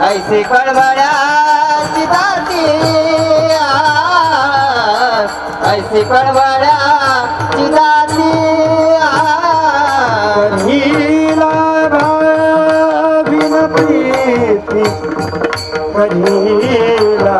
ऐसी कड़बड़ाची दाती ऐसी कड़बड़ाची दाती हीला बिन प्रीती कढीला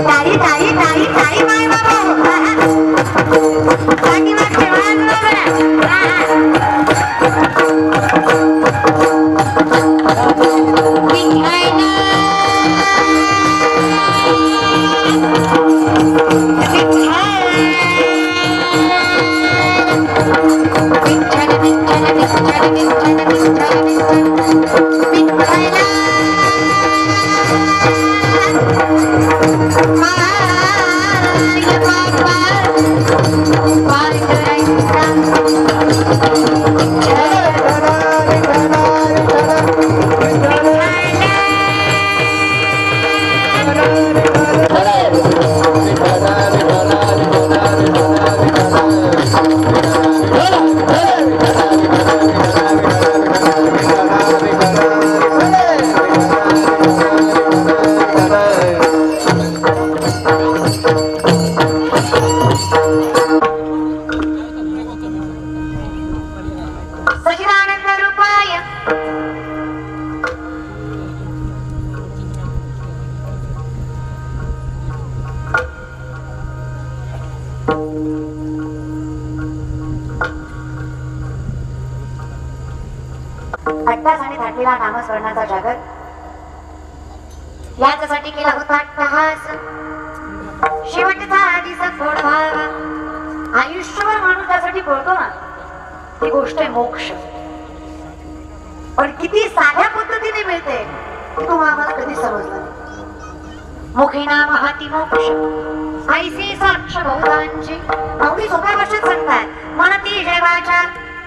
ताई ताई ताई ताई माय बाबा बाकी वाटते वाट सचिदानंद रूपाय अट्टास आणि थाटलेला नामस्मरणाचा जागर याच्यासाठी केला होता अट्टहास शेवटचा आधीचा फोड व्हावा आयुष्यभर माणूस त्यासाठी पळतो ना ती गोष्ट आहे मोक्ष पण किती साध्या पद्धतीने मिळते हे तुम्हाला आम्हाला कधी समजलं नाही मुखेना महाती मोक्ष ऐसी साक्ष बहुतांची अवघी सोप्या भाषेत सांगतात म्हणती जैवाच्या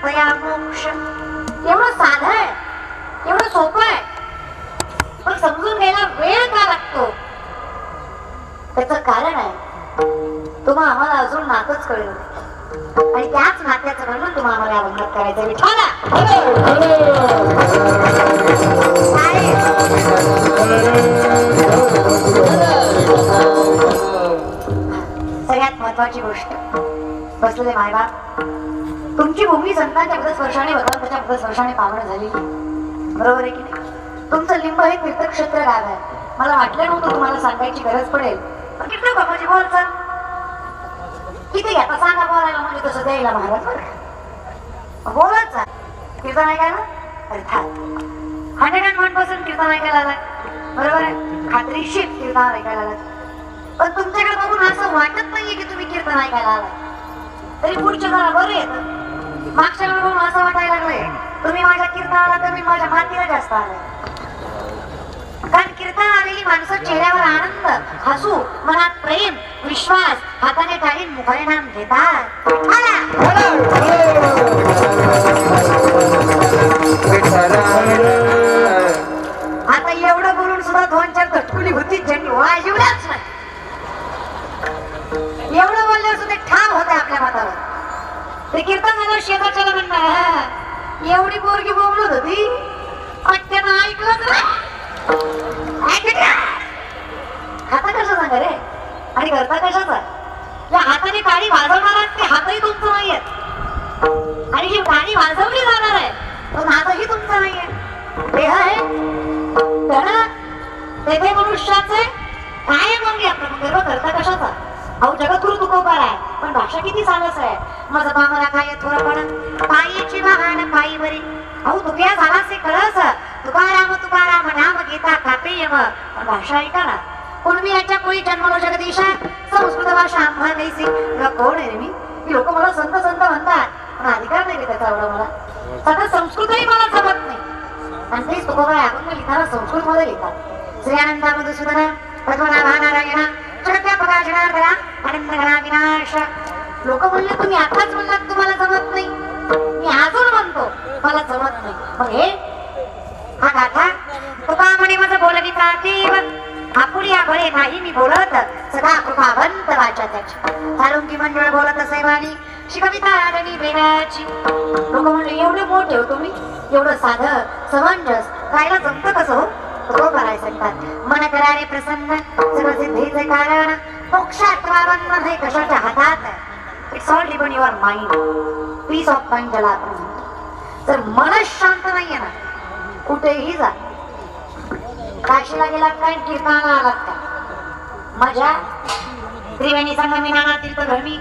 तया मोक्ष एवढं साधं आहे एवढं सोपं आहे पण समजून घ्यायला वेळ का लागतो त्याचं कारण आहे तुम्हा आम्हाला अजून नातच कळलं नाही आणि त्याच नात्याचं वर्णन तुम्हाला आम्हाला अभंगात करायचं विठ्ठला सगळ्यात महत्वाची गोष्ट बसलेले मायबाप तुमची भूमी संतांच्या पदस्पर्शाने भगवंताच्या पदस्पर्शाने पावन झालेली बरोबर आहे की नाही तुमचं लिंब हे तीर्थक्षेत्र गाव आहे मला वाटलं नव्हतं तुम्हाला सांगायची गरज पडेल पण किती बाबाजी बोलचा किती आता सांगा बोलायला म्हणजे तसं द्यायला महाराज बोलायचा कीर्तन ऐकायला अर्थात 101% कीर्तन ऐकायला आलाय बरोबर आहे खात्रीशीर कीर्तन ऐकायला आलाय पण तुमच्याकडे बघून असं वाटत नाहीये की तुम्ही कीर्तन ऐकायला आलाय तरी पुढच्या जरा बरं येतं मागच्या वेळी बघून असं वाटायला लागलंय तुम्ही माझ्या कीर्तनाला कमी माझ्या मातीला जास्त आलाय कारण कीर्तन आलेली माणसं चेहऱ्यावर आनंद हसू मनात प्रेम विश्वास हाताने काढीन मुखाने नाम घेतात आता एवढं बोलून सुद्धा 2-4 कटकुली होती झेंडू वाजवलाच नाही एवढं बोलल्यावर सुद्धा ठाम होते आपल्या मतावर ते कीर्तन झालं शेजारच्याला म्हणणार एवढी पोरगी बोलत होती त्यानं ऐकलंच नाही खाता कशा सांगा रे आणि करता कशाचा या हाताने गाडी वाजवणार ते हातही तुमचं नाहीये आणि जी गाडी वाजवली जाणार आहे तो नादही तुमचा नाहीये देह आहे त्यानं तेथे मनुष्याचे काय मग आपलं गर्व करता कशाचा अहो जगद्गुरु तुकोबार आहे पण भाषा किती सारस आहे माझा बामरा काय थोरपण पायीची वाहन पायी बरी अहो तुक्या झाला से कळस तुकाराम तुकाराम नाम गीता कापे यम पण भाषा ऐका ना पूर्वी याच्या कोळी जन्मलो जगदीशा संस्कृत भाषा आम्हा कैसी कोण आहे मी लोक मला संत संत म्हणतात पण अधिकार नाही त्याचा एवढा मला सगळं संस्कृतही मला जमत नाही आणि तेच तुकोबाई आपण लिहिताना संस्कृत मध्ये लिहितात श्री आनंदा मधुसूदन पद्मनाभा नारायण जगत्यापका जनार्दना आनंद घना विनाश लोक म्हणले तुम्ही आताच म्हणलात तुम्हाला जमत नाही मी अजून म्हणतो मला जमत नाही मग हे हा गाथा तुका म्हणे माझं बोलविता देव आपुलिया बळे नाही मी बोलत सदा कृपावंत वाचा त्याची सारुंगी मंडळ बोलत असे वाणी शिकविता आडणी बेगाची लोक म्हणले एवढे मोठे हो तुम्ही एवढं साधं समंजस गायला जमतं कसं हो तो करायला सांगतात मन करारे प्रसन्न सर्व सिद्धीचे कारण मोक्षात बंधन हे कशाच्या हातात it's all depend your mind peace of mind ज्याला आपण म्हणतो जर मनच शांत नाहीये ना कुठेही जा काशीला गेलात काय कीर्तनाला आलात काय माझ्या त्रिवेणी संगमी नाना तीर्थधर्मी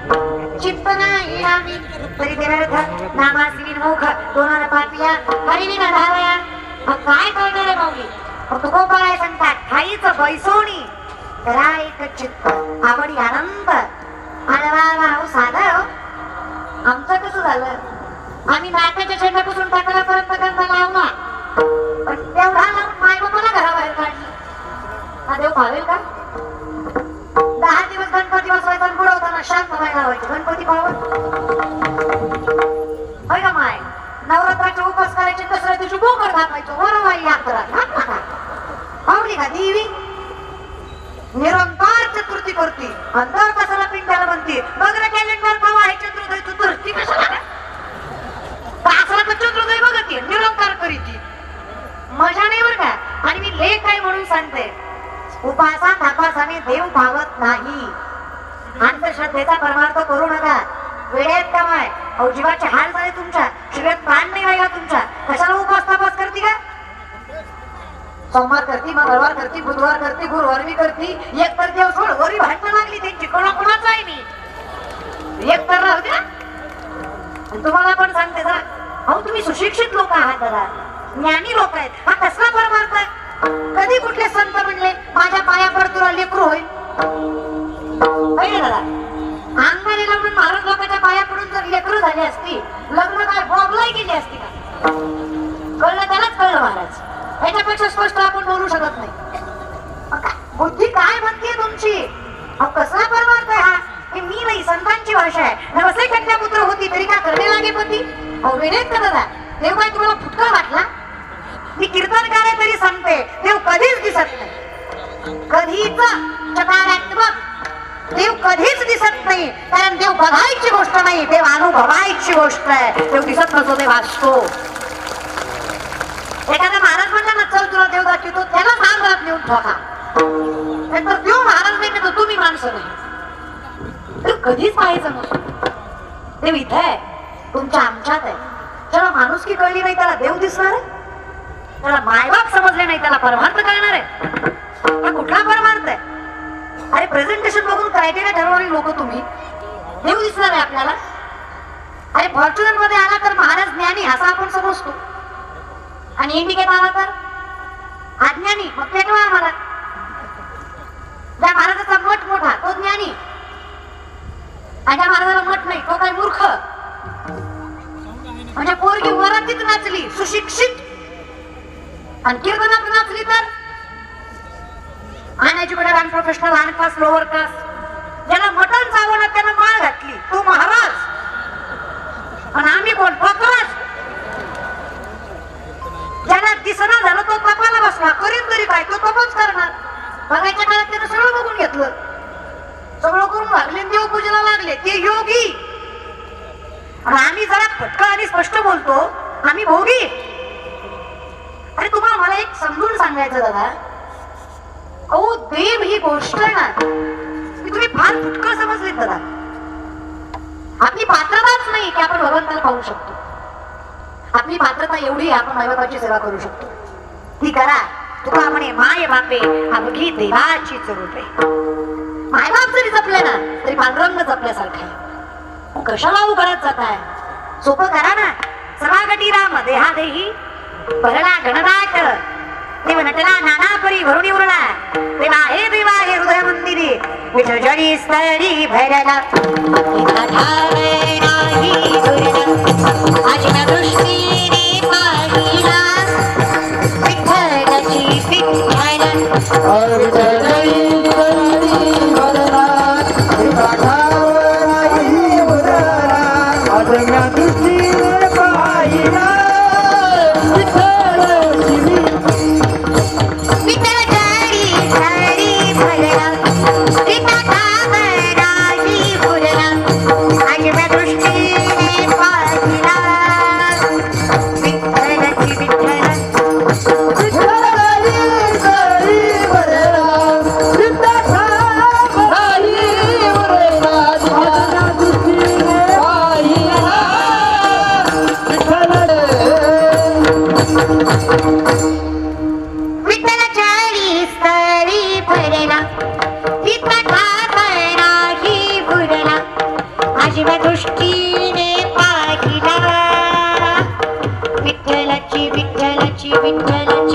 चित्त नाही आम्ही तरी ते व्यर्थ नामासी मुख दोनाला पापिया हरिणी धावया काय कळणार आहे माऊली तुकोबा आहे सांगतात ठाईच बैसोणी करा एक चित्त आवडी आनंद आणि साधा आमचं कसं झालं आम्ही नाकाच्या शेंड्यापासून टाकल्यापर्यंत त्यांना लावला पण तेवढा लावून माय बापाला घराबाहेर काढली हा देव भावेल का 10 दिवस गणपती बसवायचा आणि बुडवताना शांत व्हायला लावायचे गणपती पावन होय का माय नवरात्राचे उपास करायचे दुसऱ्या दिवशी बोकड घालायचो वरवाई यात्रा पावली का देवी निरंकार चतुर्थी करती अंतर कशाला पिंडाला म्हणते बघ रे कॅलेंडर कवा आहे चतुर्दय चतुर्थी कशाला तासला तर चतुर्दय बघते निरंकार करीती मजा नाही बरं का आणि मी लेख काय म्हणून सांगते उपासा तापासाने देव भावत नाही अंधश्रद्धेचा परमार्थ करू नका वेळेत कमाय अहो जीवाचे हाल झाले तुमच्या शिवाय प्राण नाही राहिला तुमच्या कशाला उपास तापास करते का सोमवार करती मंगळवार करती बुधवार करती गुरुवार मी करती एक तर देव सोड वरी भांडणं लागली त्यांची कोणाच आहे मी एक तर राहू द्या तुम्हाला पण सांगते जरा अहो तुम्ही सुशिक्षित लोक आहात दादा ज्ञानी लोक आहेत हा कसला परमार्थ आहे कधी कुठले संत म्हणले माझ्या पाया पड तुला लेकरू होईल दादा अंगाने लग्न महाराज लोकांच्या पाया पडून जर लेकरू झाली असती लग्न काय बॉबलाई गेली असती का कळलं त्यालाच कळलं महाराज याच्यापेक्षा स्पष्ट आपण बोलू शकत नाही बुद्धी काय म्हणते तुमची अहो कसला परमार्थ आहे हा की मी नाही संतांची भाषा आहे नवसे कन्या पुत्र होती तरी का करणे लागे पती अहो वेळेत का दादा देव काय तुम्हाला फुटका वाटला मी कीर्तनकार आहे तरी सांगते देव कधीच दिसत नाही कधीच चकारात्मक देव कधीच दिसत नाही कारण देव बघायची गोष्ट नाही देव अनुभवायची गोष्ट आहे देव दिसत नसतो देव वाचतो एखादा महाराज म्हणला ना चल तुला देव दाखवतो त्याला सांगत नेऊन ठोका नंतर देव महाराज नाही तर तुम्ही माणसं नाही देव कधीच पाहायचं नसतो देव इथं आहे तुमच्या आमच्यात आहे ज्याला माणुसकी कळली नाही त्याला देव दिसणार आहे त्याला मायबाप समजले नाही त्याला परमार्थ कळणार आहे हा कुठला परमार्थ आहे अरे प्रेझेंटेशन बघून क्रायटेरिया ठरवणारी लोक तुम्ही देव दिसणार आहे आपल्याला अरे फॉर्च्युनर मध्ये आला तर महाराज ज्ञानी असा आपण समजतो आणि इंडिकेट आला तर अज्ञानी मग पेटवा आम्हाला ज्या महाराजाचा मठ मोठा तो ज्ञानी आणि त्या महाराजाला मठ नाही तो काय मूर्ख म्हणजे पोरगी वरातीत नाचली सुशिक्षित आणि कीर्तनात नाचली तर अनएज्युकेटेड अनप्रोफेशनल अनक्लास लोअर क्लास ज्याला मटण चावलं त्यानं माळ घातली तो महाराज आणि आम्ही कोण पकराज ज्याला दिसना झालं तो तपाला बसला करीन तरी काय तो तपच करणार बघायच्या काळात त्यानं सगळं बघून घेतलं सगळं करून लागले देवपूजेला लागले ते योगी आणि आम्ही जरा फटका आणि स्पष्ट बोलतो आम्ही भोगी अरे तुम्हाला मला एक समजून सांगायचं दादा अहो देव ही गोष्ट आहे ना तुम्ही फार फुटकं समजले दादा आपली पात्रताच नाही की आपण भगवंताला पाहू शकतो आपली पात्रता एवढी आपण मायबापाची सेवा करू शकतो ती करा तुका म्हणे माय बापे अवघी देवाची रूपे मायबाप जरी जपले ना तरी पांडुरंग जपल्यासारखं कशाला उघडत जाताय सोपं करा ना सभागटी राम देहा देही भरला गणनाट देव नटला नाना परी भरुणी उरला देवा हे हृदय मंदिरी विसर्जनी स्थळी भरला माझ्या दृष्टीने पाहिला विठ्ठलाची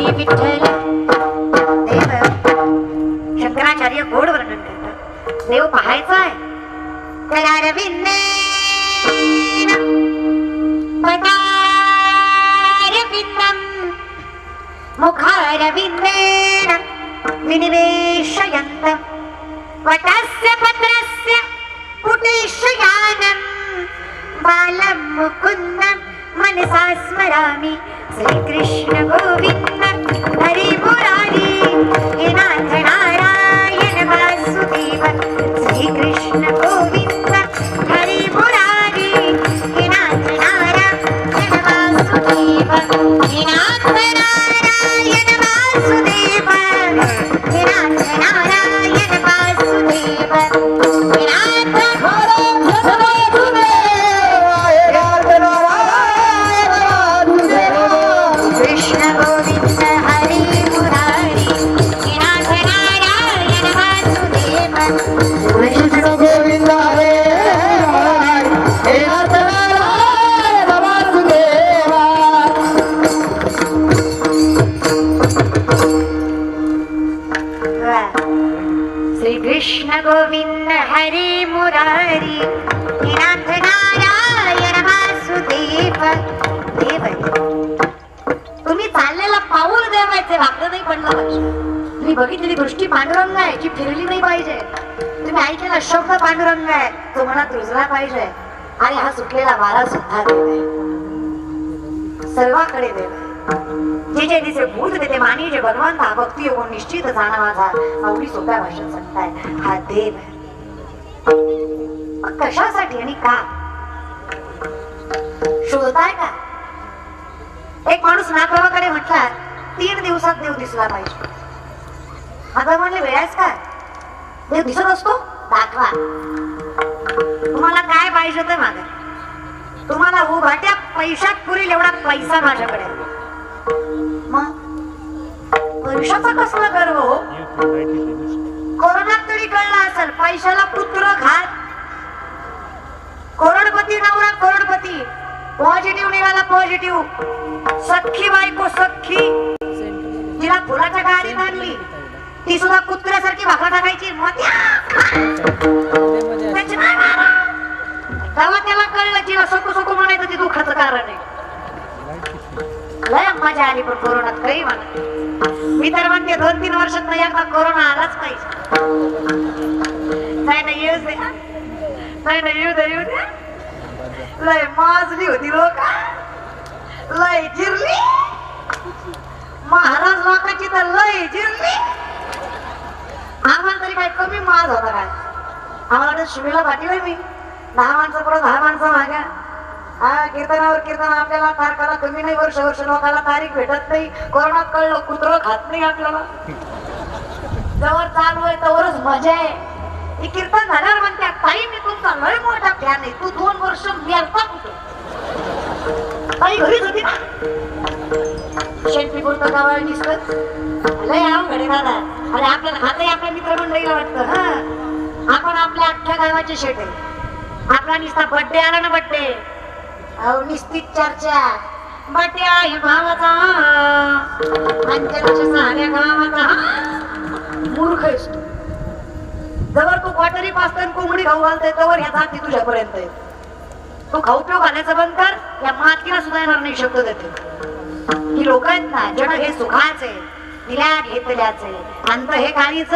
श्री विठ्ठल देव. शंकराचार्य गोड वर्णन करतात. देव पाहायचा आहे करारविंदेन पदारविंदम मुखारविंदेन विनिवेशयन्तम् वटस्य पत्रस्य पुटेशयानं बालं मुकुन्दं मनसा स्मरामि. श्रीकृष्ण गोविन्द हरि मुरारी हे नाथ नारायण वासुदेव. श्रीकृष्ण गोविन्द हरि मुरारी हे नाथ नारायण वासुदेव. हे नाथ नारायण वासुदेव. हे नाथ नारायण वासुदेव. हे नाथ कृष्ण गोविंद हरि मुरारी हे नाथ नारायण वासुदेव. कृष्ण गोविंद हरे हरे हे नाथ नारायण वासुदेवा. श्री कृष्ण गोविंद हरि मुरारी हे नाथ नारायण वासुदेव. देव तुम्ही चाललेला पाऊल देवायचे वाकडं नाही पडलं पाहिजे. तुम्ही बघितलेली दृष्टी पांडुरंग आहे जी फिरली नाही पाहिजे. तुम्ही ऐकलेला शब्द पांडुरंग आहे तो मनात रुजला पाहिजे. आणि हा सुटलेला वारा सुद्धा देव आहे. सर्वाकडे देव आहे. जे जे दिसे भूत देते मानी जे भगवंता भक्ती योग निश्चित जाणा माझा अवघी सोप्या भाषेत सांगताय हा देव आहे. मग कशासाठी आणि का शोधताय का? एक माणूस नागबाबाकडे म्हटला 3 दिवसात देव दिसला पाहिजे. नागबाबा म्हणले वेळ आहेस का? देव दिसत असतो दाखवा. तुम्हाला काय पाहिजे ते मागा. तुम्हाला उभाट्या पैशात पुरेल एवढा पैसा माझ्याकडे आहे. मग पैशाचा कसला गर्व हो? कोरोनात तरी कळला असेल पैशाला पुत्र घात. करोडपती नवरा करोडपती. पॉझिटिव्ह निघाला पॉझिटिव्ह. सख्खी बायको सख्खी तिला फुलाच्या गाडीत आणली ती सुद्धा कुत्र्यासारखी भाकरा टाकायची. तेव्हा त्याला कळलं तिला सकू सकू म्हणायचं ती दुःखाचं कारण आहे. लय मजा आली पण कोरोनात काही म्हणा. मी तर म्हणते 2-3 वर्षात नाही एकदा कोरोना आलाच पाहिजे. नाही नाही येऊ दे. नाही नाही येऊ दे येऊ दे. लय माजली होती लोक. लय जिरली. महाराज लोकांची तर लय जिरली. आम्हाला तरी काय कमी माज होता काय? आम्हाला शिवीला पाठीला मी 10 माणसं पुढे 10 माणसं मागा. हा कीर्तनावर कीर्तन आपल्याला तारखाला कमी नाही. वर्ष लोकांना तारीख भेटत नाही. कोरोनात कळलं कुत्र खात नाही आपल्याला. जवळ चालू आहे तवरच मजा आहे. ही कीर्तन झाल्यावर म्हणते ताई मी तुमचा लय मोठा फॅन आहे. तू 2 वर्ष मेलता कुठं? ताई घरीच होती ना. शेल्फी पुरतं गावाला दिसत लय अवघड दादा. आणि आपल्याला हातही आपल्या मित्रमंडळीला वाटतं हा आपण आपल्या अख्ख्या गावाचे शेट आहे. आपला निस्ता बड्डे आला ना बड्डे अहो निस्तित चर्चा. बड्डे आहे भावाचा पंचलक्ष साऱ्या गावाचा. मूर्ख आहेस तू. जवळ तू क्वार्टरी पाचताना कोंबडी खाऊ घालते तवर ह्या जाती तुझ्यापर्यंत आहे. तू खाऊ पिऊ घालायचं बंद कर. या मातीला सुद्धा येणार नाही शब्द देते. ही लोक आहेत ना जण हे सुखाचे दिल्या घेतल्याचे अंत हे काहीच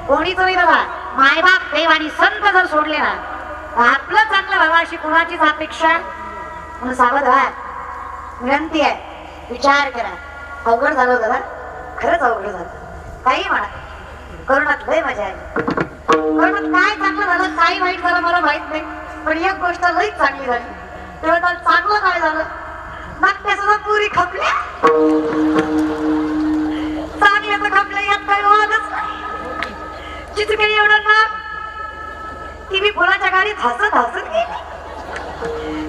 कोणीच नाही बाबा. मायबाप देव आणि संत जर सोडले ना आपलं चांगलं व्हावं अशी कुणाचीच अपेक्षा म्हणून सावध व्हा. विनंती आहे विचार करा. अवघड झालं दादा खरंच अवघड झालं. काही म्हणा कोरोनात लय मजा आली. कोरोनात काय चांगलं झालं काय वाईट झालं मला माहित नाही. पण एक गोष्ट लईच चांगली झाली. तेव्हा तर चांगलं काय झालं नाट्य सुद्धा पुरी खपल्या. चांगल्या तर खपल्या यात काही वादच नाही. चिचके एवढं ना ती मी फुलाच्या गाडीत हसत हसत गेली.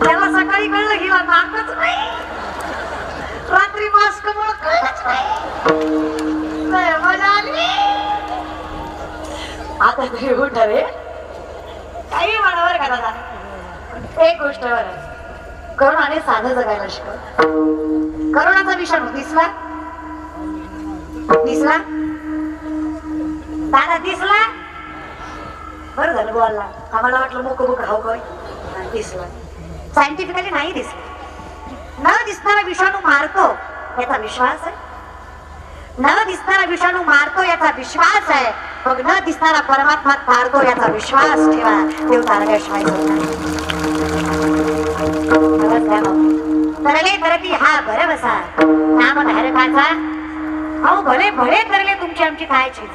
त्याला सकाळी कळलं हिला नाकच नाही. रात्री मास्क मुळे कळलंच नाही. मजा आली. आता तरी उठा रे. काही म्हणावर का दादा. एक गोष्ट करोनाने साधं जगायला शिकवलं. करोनाचा विषाणू दिसला दिसला दादा दिसला बरं झालं बोलला आम्हाला वाटलं मोक मोक हाव काय दिसला सायंटिफिकली नाही दिसला न दिसणारा विषाणू मारतो याचा विश्वास आहे न दिसणारा विषाणू मारतो याचा विश्वास आहे मग न दिसणारा परमात्मा तारतो याचा विश्वास ठेवा देव तारल्याशिवाय तरले तरती हा भर बसा नाम धारकाचा अहो भले भले तरले तुमची आमची काय चीज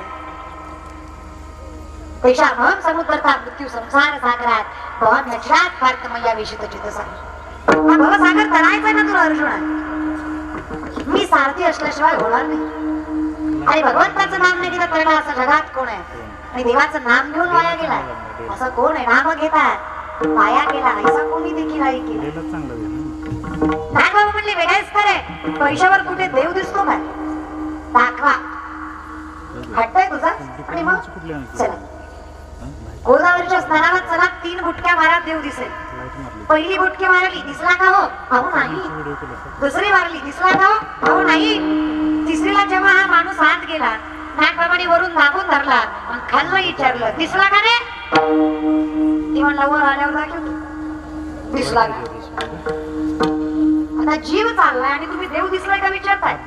पेशा महम समुद्रता मृत्यू संसार सागरात भवन नजरात पार्थमया विशित चित सागर हा भवसागर तरायचा ना तुला अर्जुना मी सारथी असल्याशिवाय होणार नाही आणि भगवंताचं नाम नाही दिलं तरला असं जगात कोण आहे आणि देवाचं नाम घेऊन वाया गेला असं कोण आहे नाम घेतात वाया गेला ऐसा कोणी देखील आई केला नागबाबा म्हणले वेगळेच खरे पैशावर कुठे देव दिसतो का दाखवा हट्टय तुझा आणि मग चला गोदावरीच्या स्नानाला चला 3 बुटक्या मारा देव दिसेल पहिली बुटकी मारली दिसला का हो अहो नाही दुसरी मारली दिसला का हो अहो नाही तिसरीला जेव्हा हा माणूस आत गेला नागबाबाने वरून दाबून धरला आणि खाल्लं विचारलं दिसला का रे ती म्हणला वर आल्यावर दाखवतो दिसला का आता जीव चाललाय आणि तुम्ही देव दिसलाय का विचारताय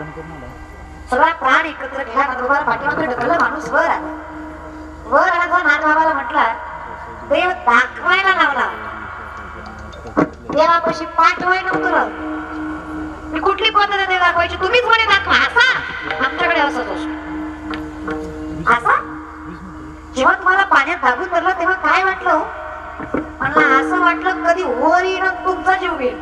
सगळा प्राण एकत्र केला नंतर पाठीमागे ढकललं माणूस वर आला वर आला नागबाबाला म्हटला देव दाखवायला लावला देवापाशी पाठवाय नव्हतं मी कुठली पद्धत देव दाखवायची तुम्हीच म्हणे दाखवा असा आमच्याकडे असंच असतो असा जेव्हा तुम्हाला पाण्यात दाबून धरलं तेव्हा काय वाटलं म्हणलं असं वाटलं कधी वर येईन तुमचा जीव घेईल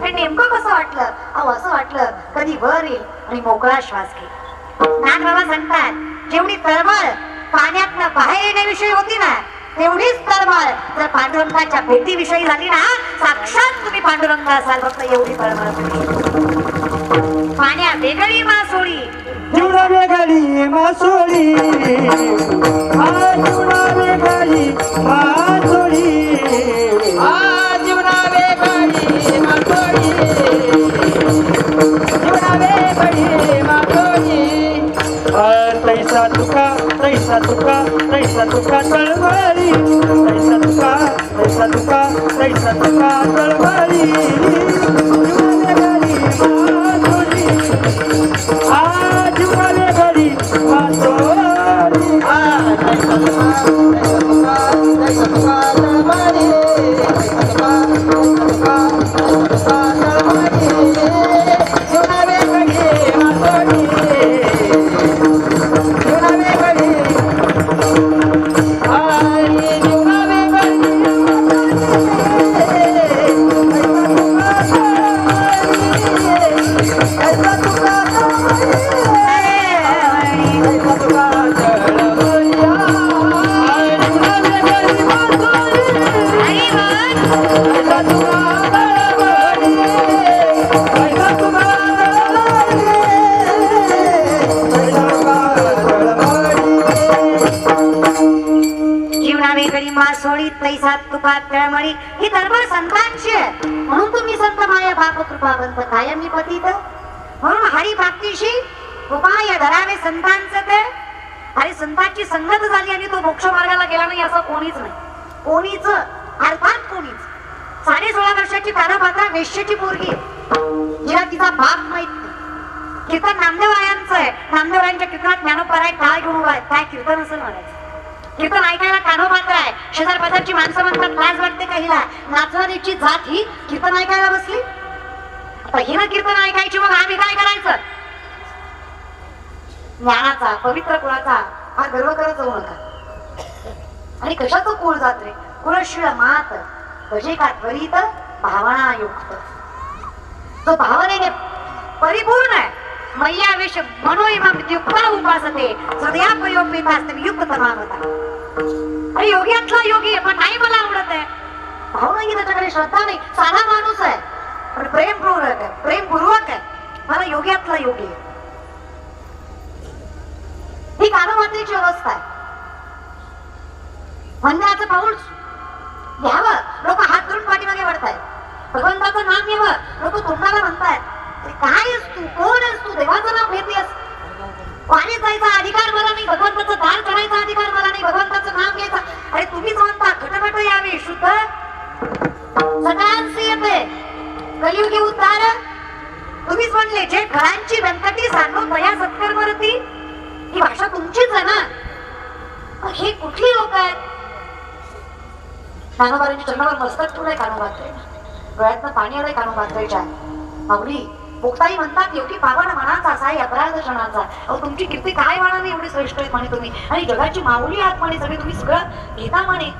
हे नेमकं कसं वाटलं अहो असं वाटलं कधी वर येईल आणि मोकळा श्वास घेईल नागबाबा सांगतात जेवढी तळमळ पाण्यातनं बाहेर येण्याविषयी होती ना तेवढीच तळमळ जर पांडुरंगाच्या भेटीविषयी झाली ना साक्षात तुम्ही पांडुरंग असाल फक्त एवढी तळमळ पाण्या वेगळी मासोळी जीवना वेगळी मासोळी जीवना वेगळी मासोळी जीवना वेगळी मासोळी जीवना वेगळी मासोळी तैसा तुका तैसा तुका तैसा तुका तळमळी तैसा तुका तैसा तुका तैसा तुका तळमळी जीवना वेगळी मासोळी जीवना वेगळी मासोळी मासोळी तैसा तुका तळमळी ही तळमळ संतांची आहे म्हणून तुम्ही संत माया बाप कृपावंत कायमी पतित म्हणून हरी प्राप्तीशी उपाय धरावे संतांचं ते आणि संतांची संगत झाली आणि तो मोक्ष मार्गाला गेला नाही असं कोणीच नाही कोणीच अर्थात कोणीच 16.5 वर्षाची कानापात्रा वेश्येची पोरगी जिला तिचा बाप माहित नाही कीर्तन नामदेवरायांचं आहे नामदेवरायांच्या कीर्तनात ज्ञानोपराय टाळ घेऊन उभा आहे काय कीर्तन असं म्हणायचं कीर्तन ऐकायला कानोपात्र आहे शेजार पाजारची माणसं म्हणतात लाज वाटते का हिला नाचणारीची जात ही कीर्तन ऐकायला बसली आता हिनं कीर्तन ऐकायची मग आम्ही काय करायचं ज्ञानाचा पवित्र कुळाचा हा गर्व करत जाऊ नका आणि कशाचं कुळ जात रे कुळशीळ मात भजे का त्वरित भावना युक्त तो भावनेने परिपूर्ण आहे मय्यावेश मनोइमाम युक्ता उपासते सदया प्रयोगितास्ते युक्त तमामता अरे योग्यातला योगी पण नाही मला आवडत आहे भावना की त्याच्याकडे श्रद्धा नाही साधा माणूस आहे पण प्रेमपूर्वक आहे प्रेमपूर्वक आहे मला योग्यातला योगी आहे ही कानोपात्रीची अवस्था आहे मंदिराचं पाऊल घ्यावं लोक हात धरून पाठीमागे वळतायत भगवंताचं नाम घ्यावं लोक तोंडाला म्हणतायत काय आहेस तू कोण आहेस तू देवाचं नाव घेतेस जायचा अधिकार मला नाही, भगवंताचं दार चढायचा अधिकार मला नाही, भगवंताचं नाम घ्यायचा. अरे तुम्हीच म्हणता खटपट यावी शुद्ध सगळ्यांशी येते कलियुगी उद्धार. तुम्हीच म्हणले जे घरांची व्यंकटी सांगू तया सत्कर्मरती. ही भाषा तुमचीच आहे ना. मग हे कुठली लोक आहेत? कानोबारांच्या चरणावर मस्तक ठेवलंय कानोबात्रे, डोळ्यातनं पाणी आलंय कानोबात्रेच्या. माऊली मुक्ताई म्हणतात योगी पावन मनाचा साई अपराध क्षणाचा. अहो तुमची कीर्ती काय म्हणाली, एवढी श्रेष्ठ आहेत म्हणे तुम्ही, आणि जगाची माऊली आहात म्हणे सगळे तुम्ही, सगळं घेता म्हणे.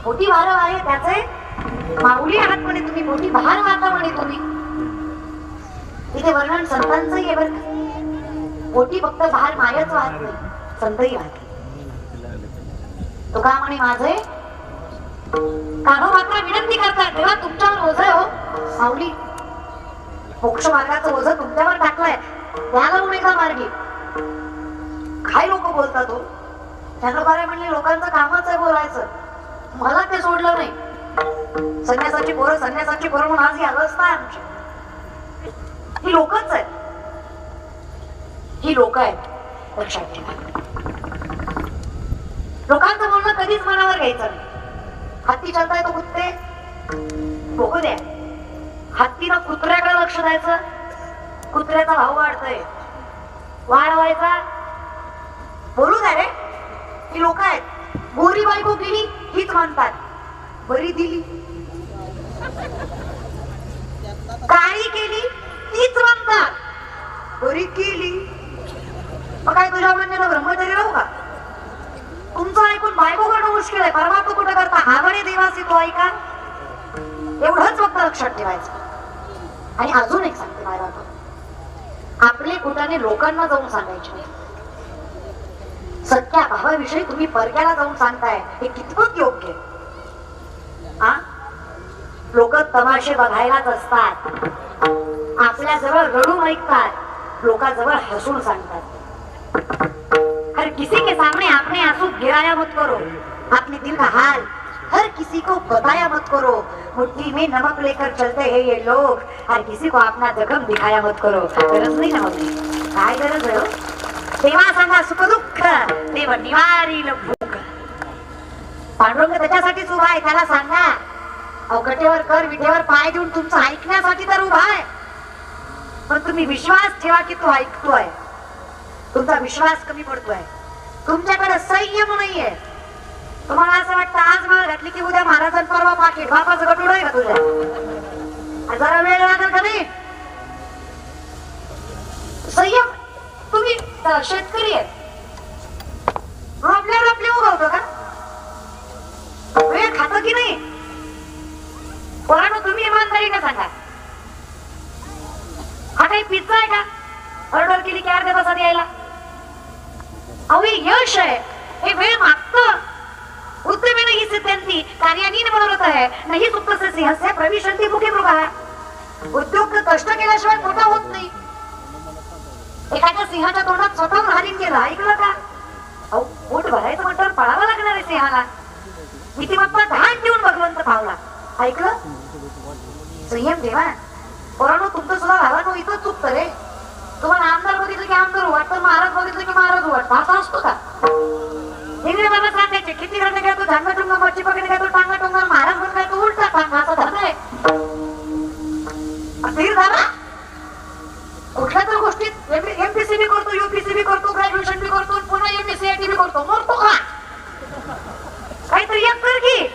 मोठी भार आहे त्याचे माऊली आहात म्हणे तुम्ही, मोठी भार वाहता म्हणे तुम्ही. इथे वर्णन संतांचंही आहे बरं का. मोठी फक्त भार मायाच वाहत नाही, संतही वाहते. तुका म्हणे माझे कानोबात्रा विनंती करतात तेव्हा तुमच्यावर ओझ आहे हो माऊली. मोक्ष मार्गाचं ओझ तुमच्यावर टाकलंय, द्यायला म्हणून एका मार्गी. काय लोक बोलतात हो. त्यांना बरं म्हणले लोकांचं कामच आहे बोलायचं, मला ते सोडलं नाही. संन्यासाची पोरं म्हणून आज ही अवस्था आहे आमची. ही लोकच आहेत, ही लोक आहेत लक्षात ठेवा. लोकांचं बोलणं कधीच मनावर घ्यायचं नाही. हत्ती चालताय तो कुत्ते बघू द्या. हत्तीनं कुत्र्याकडे लक्ष द्यायचं, कुत्र्याचा भाव वाढतोय, वाढवायचा, बोलू द्या रे. ही लोक आहेत. गोरी बायको गेली हीच म्हणतात बरी दिली, काळी केली तीच म्हणतात बरी केली. मग काय तुझ्या म्हणण्याला ब्रह्मचारी राहू का? तुमचं ऐकून बायको करणं मुश्किल आहे, परमात्मा कुठं करता आवडे देवासी तो ऐका. एवढंच फक्त लक्षात ठेवायचं. आणि अजून एक सांगते माय बाबा, आपले कुटाने लोकांना जाऊन सांगायचे नाही. सत्या भावाविषयी तुम्ही परक्याला जाऊन सांगताय हे कितपत योग्य? लोक तमाशे बघायलाच असतात, आपल्या जवळ रडून ऐकतात, लोकांजवळ हसून सांगतात. हर किसी के सामने आपने आंसू गिराया मत करो, अपने दिल का हाल हर किसी को बताया मत करो. मुट्ठी में नमक लेकर चलते हैं ये लोग, हर किसी को अपना जखम दिखाया मत करो. गरज नाही ना काय गरज आहे? देवा सांगा सुख दुःख, देव निवारील भूक. पांडुरंग त्याच्यासाठीच उभा आहे, त्याला सांगा. अवकटेवर कर विठेवर पाय देऊन तुमचं ऐकण्यासाठी तर उभा आहे. पण तुम्ही विश्वास ठेवा की तो ऐकतोय. तुमचा विश्वास कमी पडतोय, तुमच्याकडे संयम नाहीये. तुम्हाला असं वाटतं आज माळ घातली की उद्या महाराजां परवा पाकिट, बापाचं गटुड आहे का तुझ्या? जरा वेळ लागेल का नाही? संयम. तुम्ही शेतकरी आहे, आपल्यावर आपले उगवतो का? वेळ खातं की नाही? पोरांनो तुम्ही इमानदारीने सांगा, हा काही पिझ्झा आहे का ऑर्डर केली की अर्ध्या तासात यायला? अहो हे यश आहे, हे वेळ मागतं. उद्यमेन ही सिद्ध्यंती कार्यानी मनोरथ आहे, नाही सुप्तस्य सिंहस्य प्रविशन्ति मुखे मृगाः. उद्योग कष्ट केल्याशिवाय मोठा होत नाही. एखाद्या सिंहाच्या तोंडात स्वतःहून हरिण गेलं, ऐकलं का? अहो पोट भरायचं म्हटल्यावर पळावं लागणार आहे सिंहाला. नीतिमत्ता ढाण देऊन भगवंत पावला, ऐकलं? संयम ठेवा. पोरांनो तुमचं सुद्धा भावांनो इथंच चुकतं रे. तुम्हाला आमदार बघितलं की आमदार वाटतं, महाराज बघितलं की महाराज वाटतं, असा असतो का? इंग्रज बाबा सांगायचे किती घरने काय तो झांगा टुंगा मच्छी पकडे काय तो टांगा टुंगा, महाराज म्हणून काय तो उलटा टांगा, असा धर्म आहे. स्थिर झाला कुठल्या तर गोष्टीत एमपीसीबी करतो, युपीसीबी करतो, ग्रॅज्युएशन बी करतो, पुन्हा एमएससीआयटी बी करतो, मरतो का? काहीतरी एक कर की.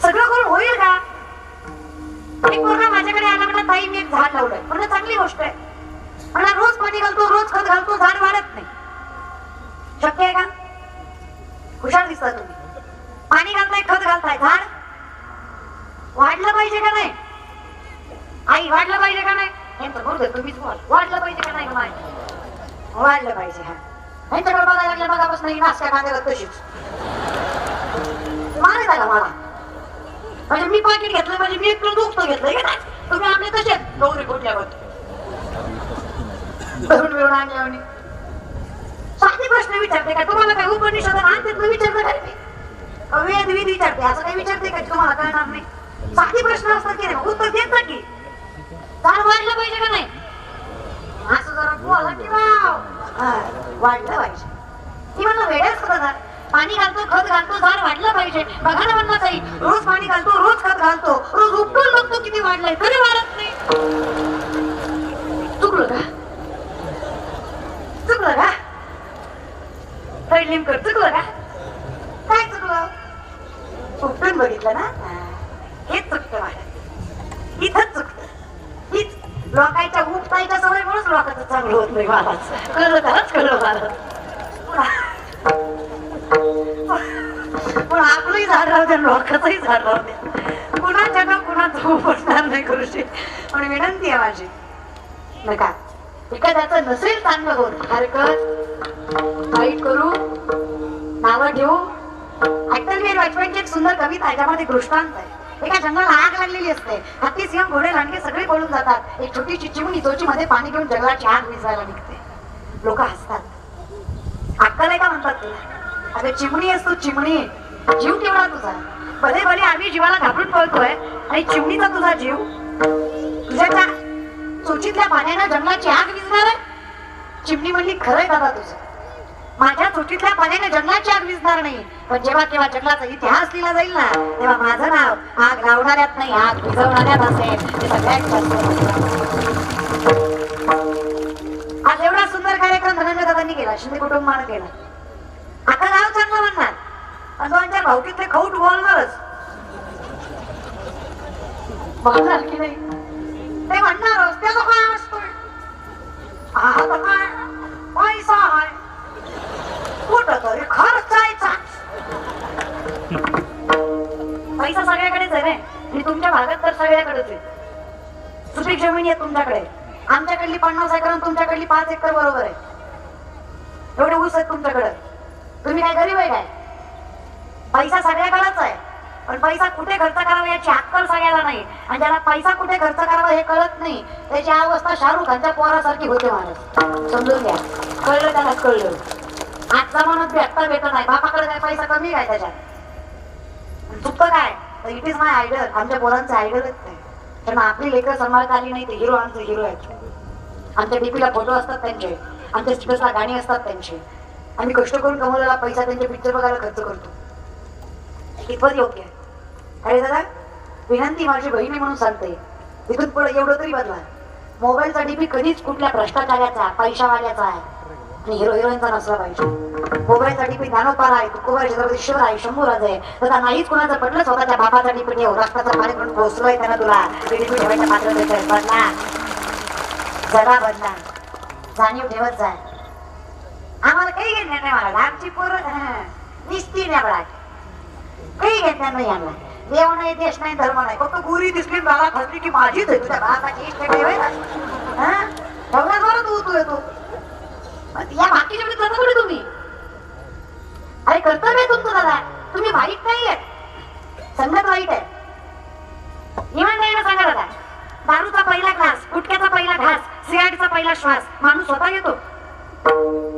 सगळं करून होईल का? एक पोरगा माझ्याकडे आला, म्हणला ताई मी एक झाड लावलंय. म्हणलं चांगली गोष्ट आहे. म्हणला रोज पाणी घालतो, रोज खत घालतो, झाड वाढत नाही. शक्य आहे का? हुशार दिसता तुम्ही. पाणी घालताय, खत घालताय, झाड वाढलं पाहिजे का नाही? आई वाढलं पाहिजे का नाही? तुम्हीच बोल, वाढलं पाहिजे का नाही? वाढलं पाहिजे. हा यांच्याकडे बघायला लागल्या बघापासून ही नाश्ता कांद्याला तशीच मारे झाला मला. म्हणजे मी पाकिट घेतलं, म्हणजे मी एक दुखतं घेतलंय का? तुम्ही आपले तसेच गौरी कुठल्यावर मिळून आणल्यावर साधी प्रश्न विचारते का? तुम्हाला काय उपनिषद आणते विचारते का? वेद विधी विचारते, असं काही विचारते का तुम्हाला कळणार नाही? साधी प्रश्न असतात की नाही, उत्तर देत की. झाड वाढलं पाहिजे का नाही? असं जरा बोला की राव. हा, वाढलं पाहिजे. ही म्हणलं वेड्याच होता. पाणी घालतो, खत घालतो, झाड वाढलं पाहिजे. बघा ना म्हणलं ताई, रोज पाणी घालतो, रोज खत घालतो, रोज उपटून बघतो किती वाढलंय, तरी वाढत नाही. चुकलं का? चुकलं का? नेमकं चुकलं का? काय चुकलं? उपटून बघितलं ना, हेच चुकतं वाढत. इथंच चुकतं. हीच लोकांच्या उपटायच्या सवयमुळेच लोकांचं चांगलं होत नाही. महाराज कळलं त्यालाच कळलं महाराज. पण आपलंही झाड राहू द्या, लोकांचंही झाड राहू द्या. कुणाच्या का कुणाचं उपटणार नाही करूशी. पण विनंती आहे माझी, नका एखाद्याचं नसेल चांगलं होत हरकत वाईट करू, नावं ठेवू. अटल बिहारी वाजपेयींची एक सुंदर कविता आहे, त्यामध्ये दृष्टांत आहे. एका जंगलाला आग लागलेली असते. हत्ती, सिंह, घोडे, लांडगे सगळे पळून जातात. एक छोटीशी चिमणी चोचीमध्ये पाणी घेऊन जंगलाची आग विझवायला निघते. लोक हसतात. अक्कल आहे का म्हणतात तुला? अगं चिमणी असतो, चिमणी. जीव केवढा तुझा? भले भले आम्ही जीवाला घाबरून पळतोय आणि चिमणीचा तुझा जीव तुझ्या त्या चोचीतल्या पाण्यानं जंगलाची आग विझणार आहे? चिमणी म्हणली, खरंय दादा तुझं. माझ्या चोचीतल्या पाण्याने जंगलाची आग विझणार नाही, पण जेव्हा केव्हा जंगलाचा इतिहास लिहिला जाईल ना, तेव्हा माझं नाव आग लावणाऱ्यात नाही, आग विझवणाऱ्यात असेल. ते सगळ्यात आज एवढा सुंदर कार्यक्रम धनंजय दादांनी केला, शिंदे कुटुंबानं केला. आता गाव चांगलं म्हणणार आणि दोनच्या भावकीतले खौट बोलणारच. बोलणार की नाही ते म्हणणारच. त्याचा काय असतोय? आता काय पैसा आहे, कुठं तरी खर्चायचा. पैसा सगळ्याकडेच आहे रे, आणि तुमच्या भागात तर सगळ्याकडेच आहे. सुपीक जमीन आहे तुमच्याकडे. आमच्याकडली 50 एकर आणि तुमच्याकडली 5 एकर बरोबर आहे. एवढे ऊस आहेत तुमच्याकडे. तुम्ही काय गरीब आहे काय? पैसा सगळ्याकडेच आहे, पण पैसा कुठे खर्च करावा याची अक्कल सगळ्याला नाही. आणि ज्याला पैसा कुठे खर्च करावा हे कळत नाही, त्याची अवस्था शाहरुख खानच्या पोरासारखी होते. माणूस समजून घ्या. कळलं त्याला कळलं. आज जमान्यात भेटता भेटत नाही. बापाकडे काय पैसा कमी काय त्याच्यात? चुकतं काय? तर इट इज माय आयडल. आमच्या पोरांचं आयडलच नाही. पण आपली लेकरं सांभाळता आली नाही ते हिरो आमचे हिरो आहेत. आमच्या डीपीला फोटो असतात त्यांचे, आमच्या स्टेटसला गाणी असतात त्यांची. आम्ही कष्ट करून कमवलेला पैसा त्यांचे पिक्चर बघायला खर्च करतो. कितपत योग्य आहे? अरे दादा, विनंती माझी बहिणी म्हणून सांगते, इथून पुढे एवढं तरी बदला. मोबाईलचा डीपी कधीच कुठल्या भ्रष्टाचाराचा, पैशावाल्याचा आहे आणि हिरो हिरोईनचा नसला पाहिजे. मोबाईलचा डीपी ज्ञानोपार आहे, तुकोबा छत्रपती शिवर आहे, शंभूराज आहे. तसा नाहीच कुणाचं पडलं, स्वतःच्या बापाचा डीपी ठेव. रक्ताचा पाणी पण पोहोचलोय त्यानं तुला. डीपी ठेवायच्या पात्र बदला, जरा बदला, जाणीव ठेवत जाय. आम्हाला काही घेणार नाही महाराज. आमची पोरं निसती नाही बळा, काही घेणार नाही. आम्हाला देव नाही, देश नाही, धर्म नाही. फक्त गुरी दिसली बाळा खसली की माझीच आहे. तुझ्या बाळाची इष्ट ठेवायला तू येतो या बाकीच्या वेळी करता थोडी तुम्ही. अरे कर्तव्य आहे तुमचं दादा. तुम्ही वाईट नाही आहेत, संगत वाईट आहे. इमानदारीने सांगा दादा, दारूचा पहिला ग्लास, गुटख्याचा पहिला घास, सिगारेटचा पहिला श्वास माणूस स्वतः घेतो,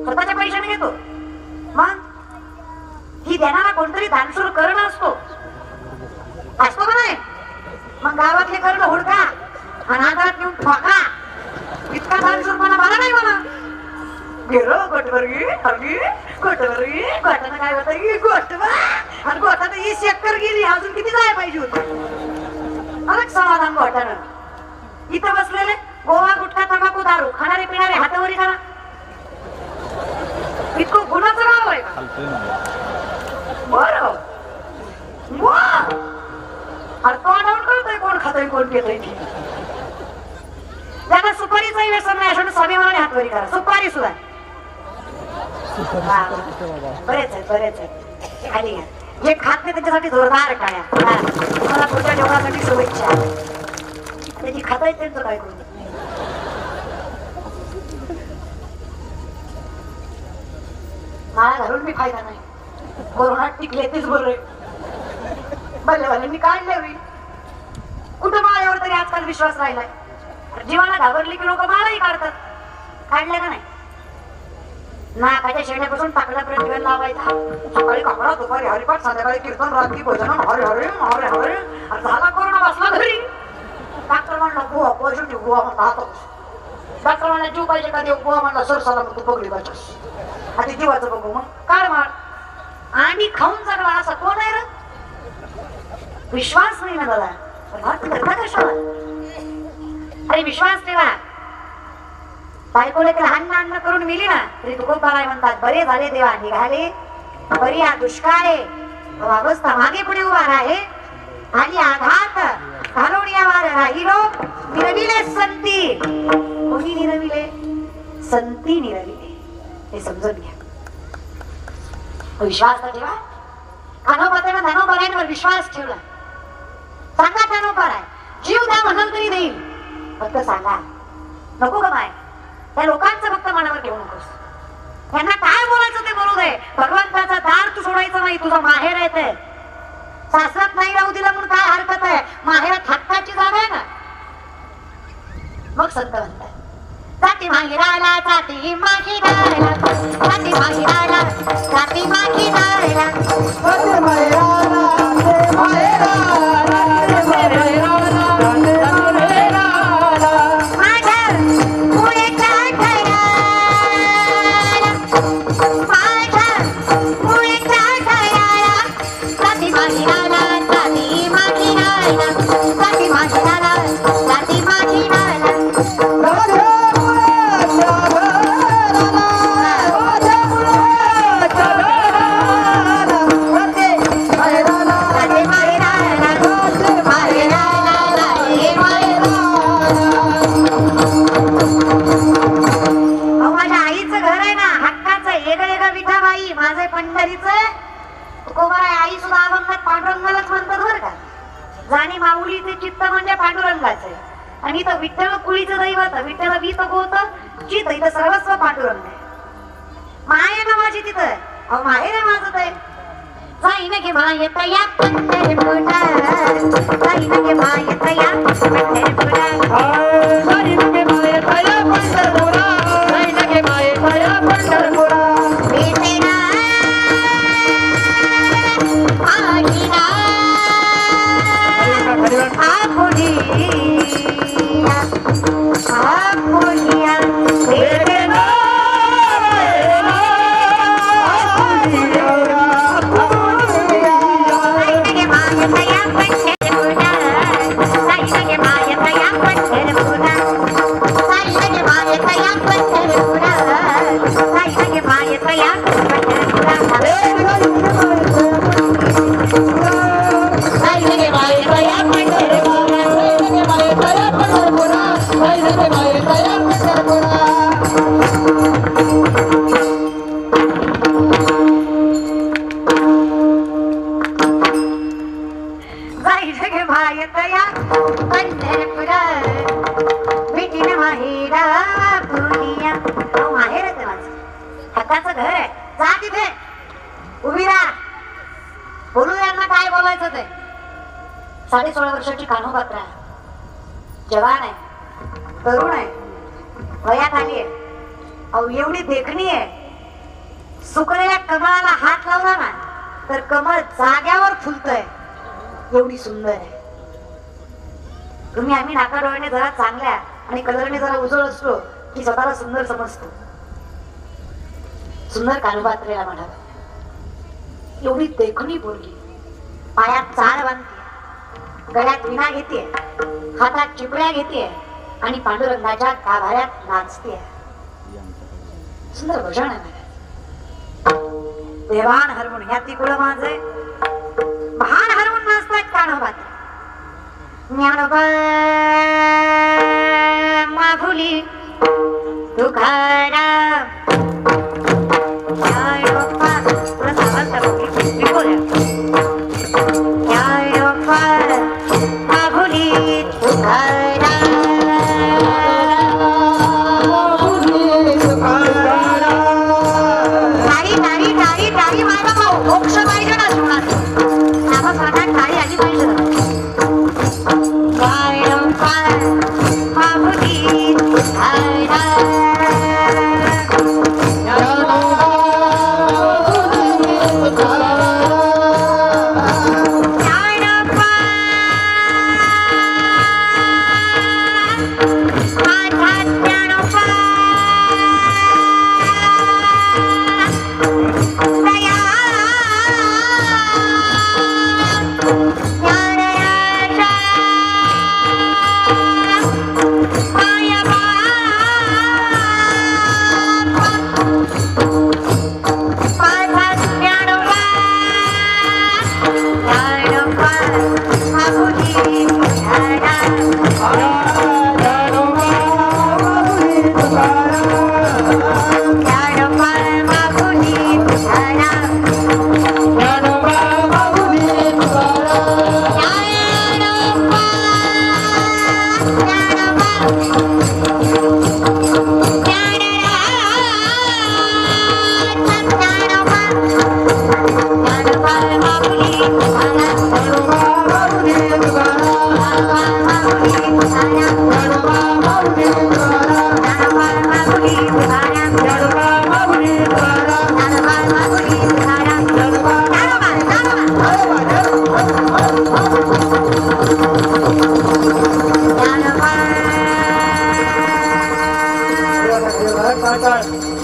स्वतःच्या पैशाने घेतो. मग ही देणारा कोणतरी दानशूर कर्ण असतो का नाही? मग गावातले कर्ण हुडका आणि आधारात घेऊन ठोका. इतका दानशूरपणा मला नाही म्हणा. गेलो गोटवर्गी अर्गी गोटवर्गी गोटानं काय होतं की गोटवा आणि गोटानं ही शेक्कर गेली. अजून किती जाय पाहिजे होती? अलग समाधान गोटानं. इथं बसलेले गोवा, गुटखा, तंबाखू, दारू खाणारे पिणारे हातावरी करा. इतकं गुन्हाचं नाव आहे का? बरं अरे तोंडावून कळतंय कोण खातंय कोण पितंय. ज्यांना सुपारीचाही व्यसन नाही अशा स्वाभिमानाने हातवरी करा. सुपारी सुद्धा बरेच आहेत खाली घ्या. जे खात नाही त्याच्यासाठी जोरदार टाळ्या. मला पुढच्या जेवणासाठी शुभेच्छा. त्याची खाता येत त्यांचं काय करू. माळा घालून मी फायदा नाही. कोरोनात टिकले तेच बरं आहे. बल्लेवाल्यांनी काढले होईल. कुठं माळ्यावर तरी आजकाल विश्वास राहिलाय. जीवाला घाबरली की लोक माळाही काढतात. काढल्या का नाही? नाकाच्या शेण्यापासून टाकल्यापर्यंत वेळ लावायचा. सकाळी कापडा, दुपारी हरिपाठ, संध्याकाळी कीर्तन, रात्री भजन, हरे हरे हरे हरे. झाला कोरोना बसला घरी. डॉक्टर म्हणला गुहा पॉझिटिव्ह गुहा म्हणला. डॉक्टर म्हणला जीव पाहिजे का देव बुवा म्हणला सर सला तू पगडी बचास आता जीवाचं बघू मग काढ मार आणि खाऊन जगला असा कोण आहे रे विश्वास नाही ना दादा भक्त करता कशाला अरे विश्वास ठेवा बायकोला लहान अन्न करून मिली ना तरी तुकोबाराय म्हणतात बरे झाले देवा निघाले बरी हा दुष्काळ आहे अवस्था मागे पुढे उभा आहे आणि आघात घालून यावर राहिलो निरविले संती कोणी निरविले संती निरविले हे समजून घ्या विश्वास तर ठेवा कानोबाताना धानोबारायांवर विश्वास ठेवला सांगा धानोबाराय जीव द्या म्हणाल तरी देईल फक्त सांगा नको का माय त्या लोकांचं फक्त मनावर घेऊ नकोस त्यांना काय बोलायचं ते बोलू दे भगवंताचा दार तू सोडायचं नाही तुझं माहेर आहे ते सासरात नाही राहू दिला म्हणून काय हरकत आहे माहेरात हक्काची जागा आहे ना मग संत म्हणतात जाती माहिराला जाती माहिराला जाती माहिराला जाती माहिराला जाती माहिराला जाणी माऊलीचे चित्त म्हणजे पांडुरंगाचे आणि इथं विठ्ठल कुळीचं दैवत विठ्ठल वीत गोत चित्त इथं सर्वस्व पांडुरंग आहे माय ना माझी तिथं अहो माहेर आहे माझं ते जाईन गे मायत या पंढरपुरा जाईन गे मायत या पंढरपुरा जाईन गे मायत या पंढरपुरा जाईन गे मायत या पंढरपुरा बेटेना आईना आपुनिया बेटेना हक्काचं घर आहे जा तिथे उभी राहा बोलू यांना काय बोलायचं ते 16.5 वर्षाची कान्होपात्र आहे जवान आहे तरुण आहे वयात आली आहे अहो एवढी देखणी आहे सुकलेल्या कमळाला हात लावला ना तर कमळ जाग्यावर फुलतय एवढी सुंदर आहे तुम्ही आम्ही नाका डोळ्याने जरा चांगल्या आणि कलरने जरा उजळ असलो की स्वतःला सुंदर समजतो सुंदर कानोपात्रेला म्हणाला एवढी देखणी पोरगी पायात चाळ बांधते गळ्यात विणा घेते हातात चिपळ्या घेते आणि पांडुरंगाच्या गाभाऱ्यात नाचते सुंदर भजन आहे देवान हरवून ह्या ती कुळ माझे महान हरवून नाचतात कानोपात्र ज्ञानोबा माफुली तुकाराम ज्ञानोबा ज्ञानोबा माफुली तुकाराम टाळी टाळी टाळी टाळी मारा भाऊ मोक्ष पाहिजे ना जीवनात नामासाठी टाळी आली पाहिजे ज्ञानोबा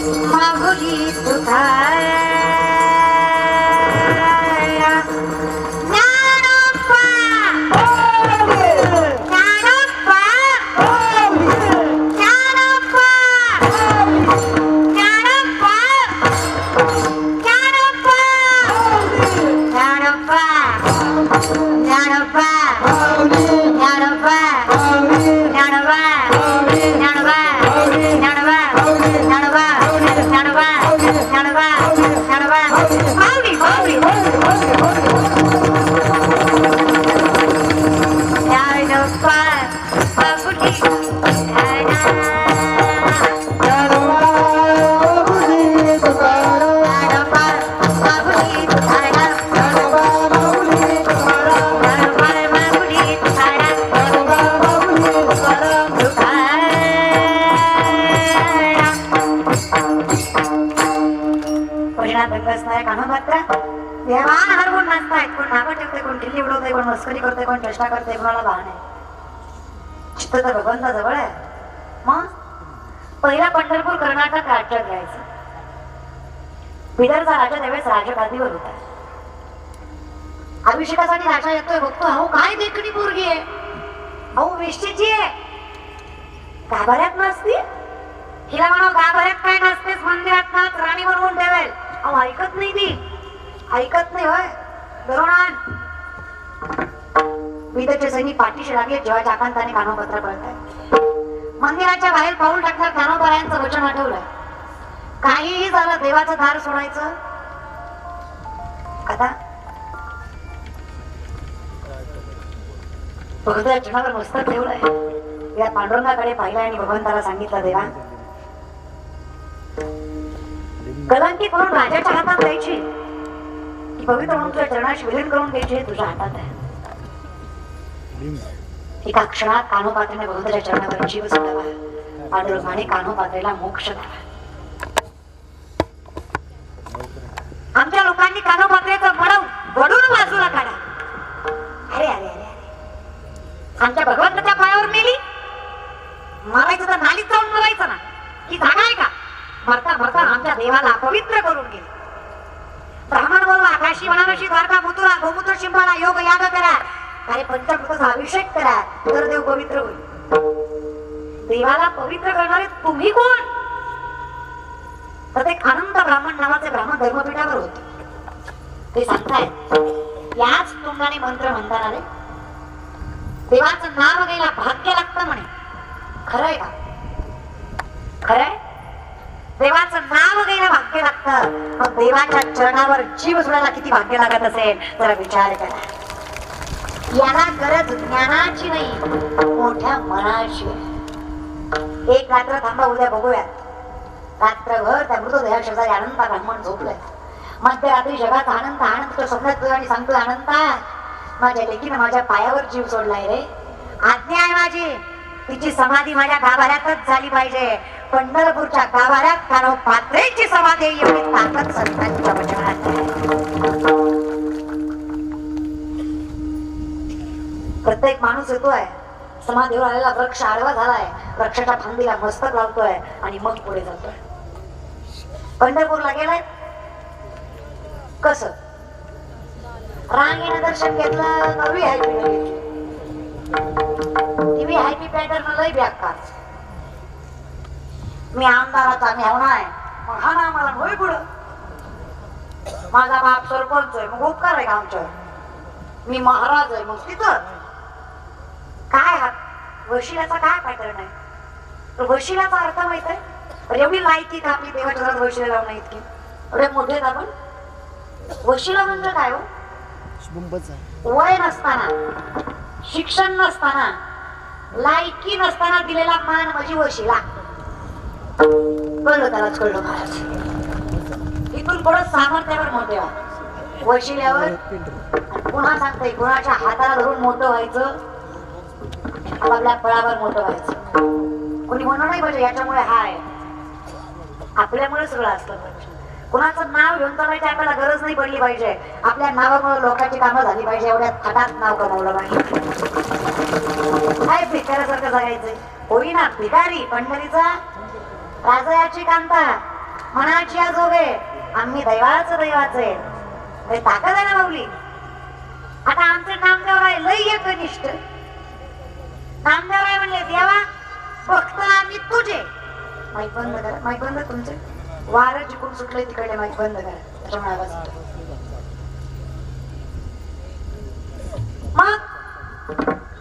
माऊली तुकाराम ज्ञानोबा ज्ञानोबा ज्ञानोबा ज्ञानोबा ज्ञानोबा ज्ञानोबा ज्ञानोबा ज्ञानोबा ज्ञानोबा ज्ञानोबा ज्ञानोबा ज्ञानोबा ज्ञानोबा ज्ञानोबा ज्ञानोबा माऊली माऊली ज्ञानोबा माऊली देवान हरवून नाचतायत, कोण नावं ठेवते, कोण किल्ली उडवते, कोण मस्करी करते, कोण चेष्टा करते, कोणाला भान आहे. चित्त तर भगवंता जवळ आहे. मग पहिला पंढरपूर कर्नाटक राज्यात घ्यायचं. बिदरचा राजा त्यावेळेस राजगादीवर होता. अभिषेकासाठी राजा येतोय, बघतो अहो काय देखणी पोरगी आहे, अहो वेश्येची आहे, गाभाऱ्यात नसती. हिला म्हणा गाभाऱ्यात काय नसतेस, मंदिरात नाच, राणी बनवून ठेवेल. अहो ऐकत नाही ती, ऐकत नाही होय. दरोणान विदर्भचे सैनिक पाठीशी लागले. जेव्हा चाकांताने कानोपत्र पळताय, मंदिराच्या बाहेर पाऊल टाकणार कानोपरायांचं वचन आठवलंय, काहीही झालं देवाचं दार सोडायचं. आता भगवंता जनावर मस्तक ठेवलंय. या पांडुरंगाकडे पाहिलं आणि भगवंताला सांगितलं, देवा कलंकी करून राजाच्या हातात द्यायची, पवित्र म्हणून तुझ्या चरणाशी विलीन करून द्यायची, हे तुझ्या हातात आहे. एका क्षणात कानोपात्रेने भगवंताच्या चरणावर जीव सोडावा. पांडुरंगाने कानोपात्रेला मोक्ष द्यावा. आमच्या लोकांनी कानोपात्रेचं मडव वडून बाजूला काढा. अरे अरे अरे आमच्या भगवंताच्या पायावर मेली, मारायचं तर नालीत जाऊन मरायचं ना, ही जागा आहे का? मरता मरता आमच्या देवाला पवित्र करून गेले. ब्राह्मण बोलला, काशी वनारशी द्वारका मथुरा गोमूत्र शिंबाळा योग याग करा, आणि पंचभूताचा अभिषेक करा, तर देव पवित्र होईल. देवाला पवित्र करणारे तुम्ही कोण? तर ते आनंद ब्राह्मण नावाचे ब्राह्मण धर्मपीठावर होते. ते सांगतायत, याच तोंडाने मंत्र म्हणताना रे देवाचं नाव घ्यायला भाग्य लागतं म्हणे. खरंय का? खरंय, देवाचं नाव घ्यायला भाग्य लागतं. मग देवाच्या चरणावर जीव सोडायला किती भाग्य लागत असेल, जरा विचार करा. याला गरज ज्ञानाची नाही, मोठ्या मनाची. एक रात्र थांबा, उद्या बघूया. रात्रभर त्या मृतदेहा शेजारी अनंता ब्राह्मण झोपलाय. मध्यरात्री जगाचा आनंद आनंद तो स्वप्नात आणि सांगतोय, अनंता माझ्या लेकीनं माझ्या पायावर जीव सोडलाय रे. आज्ञा आहे माझी, तिची समाधी माझ्या गाभाऱ्यातच झाली पाहिजे. पंढरपूरच्या गाभाऱ्यात कानोपात्रेची समाधी, एवढी ताकद संतांच्या वचनात आहे. प्रत्येक माणूस येतोय, समाधीवर आलेला वृक्ष आडवा झालाय, वृक्षाच्या फांदीला मस्तक लावतोय आणि मग पुढे जातोय. पंढरपूरला गेलाय कस? रांगेनं दर्शन घेतलं, व्हीआयपी घेतलं. व्हीआयपी पॅटर्न लय बेकार. मी आमदाराचा मेहना आहे, मग हा ना मला होय पुढं. माझा बाप सरपंच आहे, मग उपकार आहे का आमच्यावर? मी महाराज आहे, मग तिथं काय हा वशिलाचा काय पॅटर्न आहे? तर वशिलाचा अर्थ माहित आहे? एवढी लायकी का आपली देवाच्या घरात वशिला लावणं इतकी? एवढे मोठे आहेत आपण. वशिला म्हणजे काय हो? वय नसताना, शिक्षण नसताना, लायकी नसताना दिलेला मान म्हणजे वशिला. कळलं त्यालाच कळलं महाराज. इथून पुढे सामर्थ्यावर मोठे व्हा, वशिल्यावर. पुन्हा सांगते, कोणाच्या हाताला धरून मोठं व्हायचं, आपल्या फळावर मोठं व्हायचं. कोणी म्हणून नाही पाहिजे याच्यामुळे हाय, आपल्यामुळे सगळं असलं पाहिजे. कुणाचं नाव घेऊन चालायची आपल्याला गरज नाही पडली पाहिजे. आपल्या नावामुळे लोकांची कामं झाली पाहिजे, एवढ्या थाटात नाव कमवलं पाहिजे. काय भिकाऱ्यासारखं जगायचंय? होईना भिकारी पंढरीचा राजयाची कांता. मनाची जोगे आम्ही दैवाचं आहे. ताकद आहे ना माऊली. आता आमचं नामदेव आहे लय एकनिष्ठ. नामदेव आहे म्हणले देवा फक्त आम्ही तुझे. माईक बंद करा, माईक बंद. तुमचे वारं जिकडून सुटलंय तिकडे माईक बंद करा. त्याच्यामुळे आवाज येतो. मग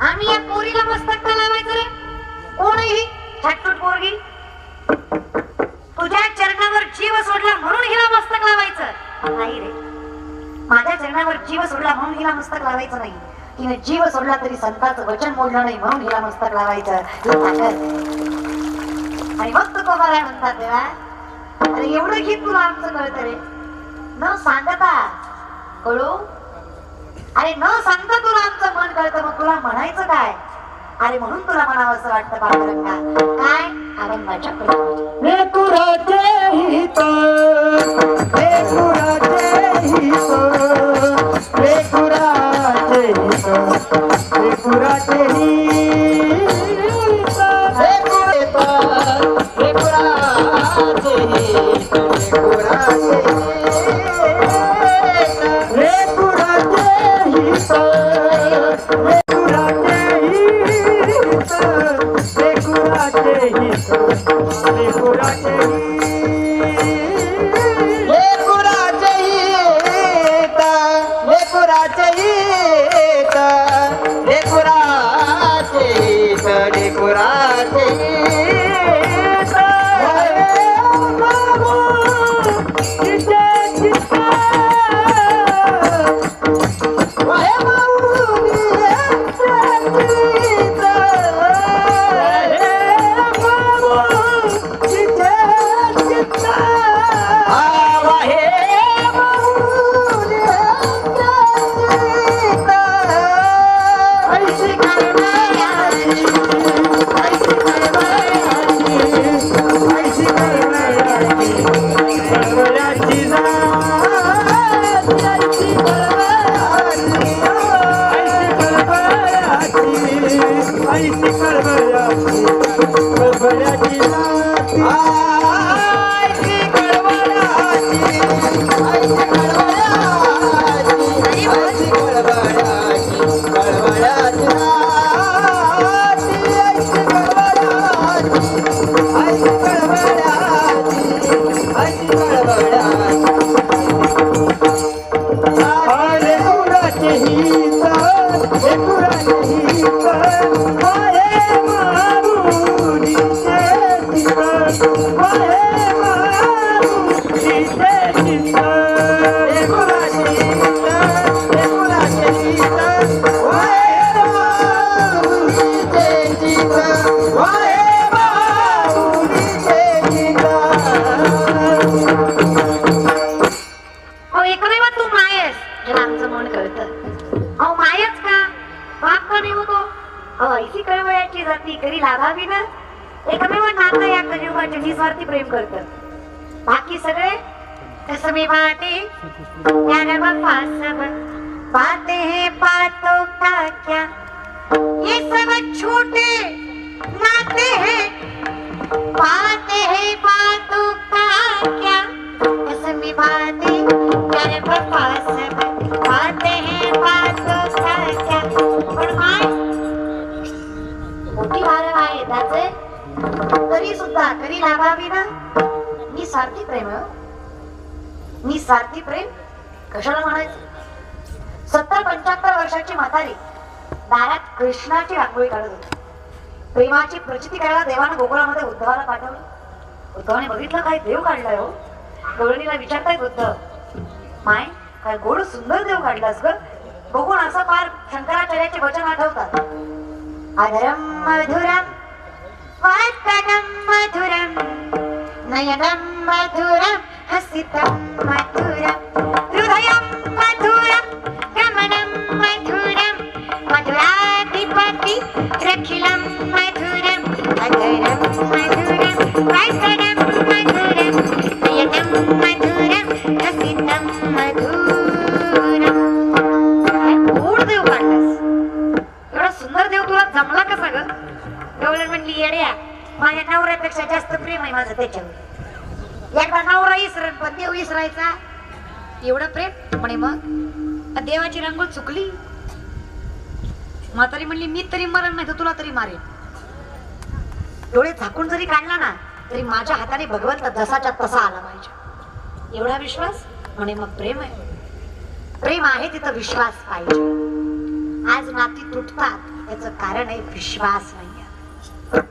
आम्ही या पोरीला मस्तक का लावायचं रे? कोण आहे ही छटपट पोरगी? तुझ्या चरणावर जीव सोडला म्हणून हिला मस्तक लावायचं नाही रे. माझ्या चरणावर जीव सोडला म्हणून हिला मस्तक लावायचं नाही. तिने जीव सोडला तरी संतांचं वचन मोडलं नाही म्हणून हिला मस्तक लावायचं. आणि मग तू कोमाला म्हणतात देवा अरे एवढं गीत तुला आमचं कळतं रे न सांगता कळू. अरे न सांगता तुला आमचं मन कळतं मग तुला म्हणायचं काय? अरे म्हणून तुला म्हणावं असं वाटतं पांडुरंगा. काय अभंगाच्या लेकुराचे हित लेकुराचे हित लेकुराचे हित लेकुराचे हित लेकुराचे हित निस्वार्थी प्रेम करतात. बाकी सगळे कसमी बातें प्यार वफा सब बातें हैं बातों का क्या ये सब छोटे नाते हैं बातें हैं बातों का क्या कसमी बातें प्यार वफा सब बातें हैं बातों का क्या. पण माय मोठी वारं आहे त्याचे तरी सुद्धा कधी लाभावी ना. निस्वार्थी प्रेम निस्वार्थी प्रेम कशाला म्हणायचं. 70-75 वर्षाची म्हातारी दारात कृष्णाची रांगोळी काढत होती. प्रेमाची प्रचिती करायला देवानं गोकुळामध्ये उद्धवाला पाठवलं. उद्धवाने बघितलं काय देव काढलाय हो. गवळणीला विचारतायत उद्धव माय काय गोड सुंदर देव काढलास ग. बघून असं फार शंकराचार्याचे वचन आठवतात. आधरम मधुरम वाक्यं मधुरं नयनं मधुरं हसितं मधुरं हृदयं मधुरं गमनं मधुरं मधुराधिपति रखिलं मधुरं अधरं मधुरं वाक्यं मधुरं नयनं मधुरं हसितं मधुरं. गोड देव काढलास. एवढा सुंदर देव तुला जमला कसा ग. गवळण म्हणली येड्या माझ्या नवऱ्यापेक्षा जास्त प्रेम आहे माझं त्याच्यावर. एकदा नवरा विसरण पण देव विसरायचा एवढं प्रेम म्हणे. मग देवाची रंगोळ चुकली. म्हातारी म्हणली मी तरी मरण नाही तर तुला तरी मारेल. डोळे झाकून जरी काढला ना तरी माझ्या हाताने भगवंत जसाच्या तसा आला पाहिजे. एवढा विश्वास म्हणे. मग प्रेम आहे. प्रेम आहे तिथं विश्वास पाहिजे. आज नाती तुटतात याचं कारण आहे विश्वास नाहीये.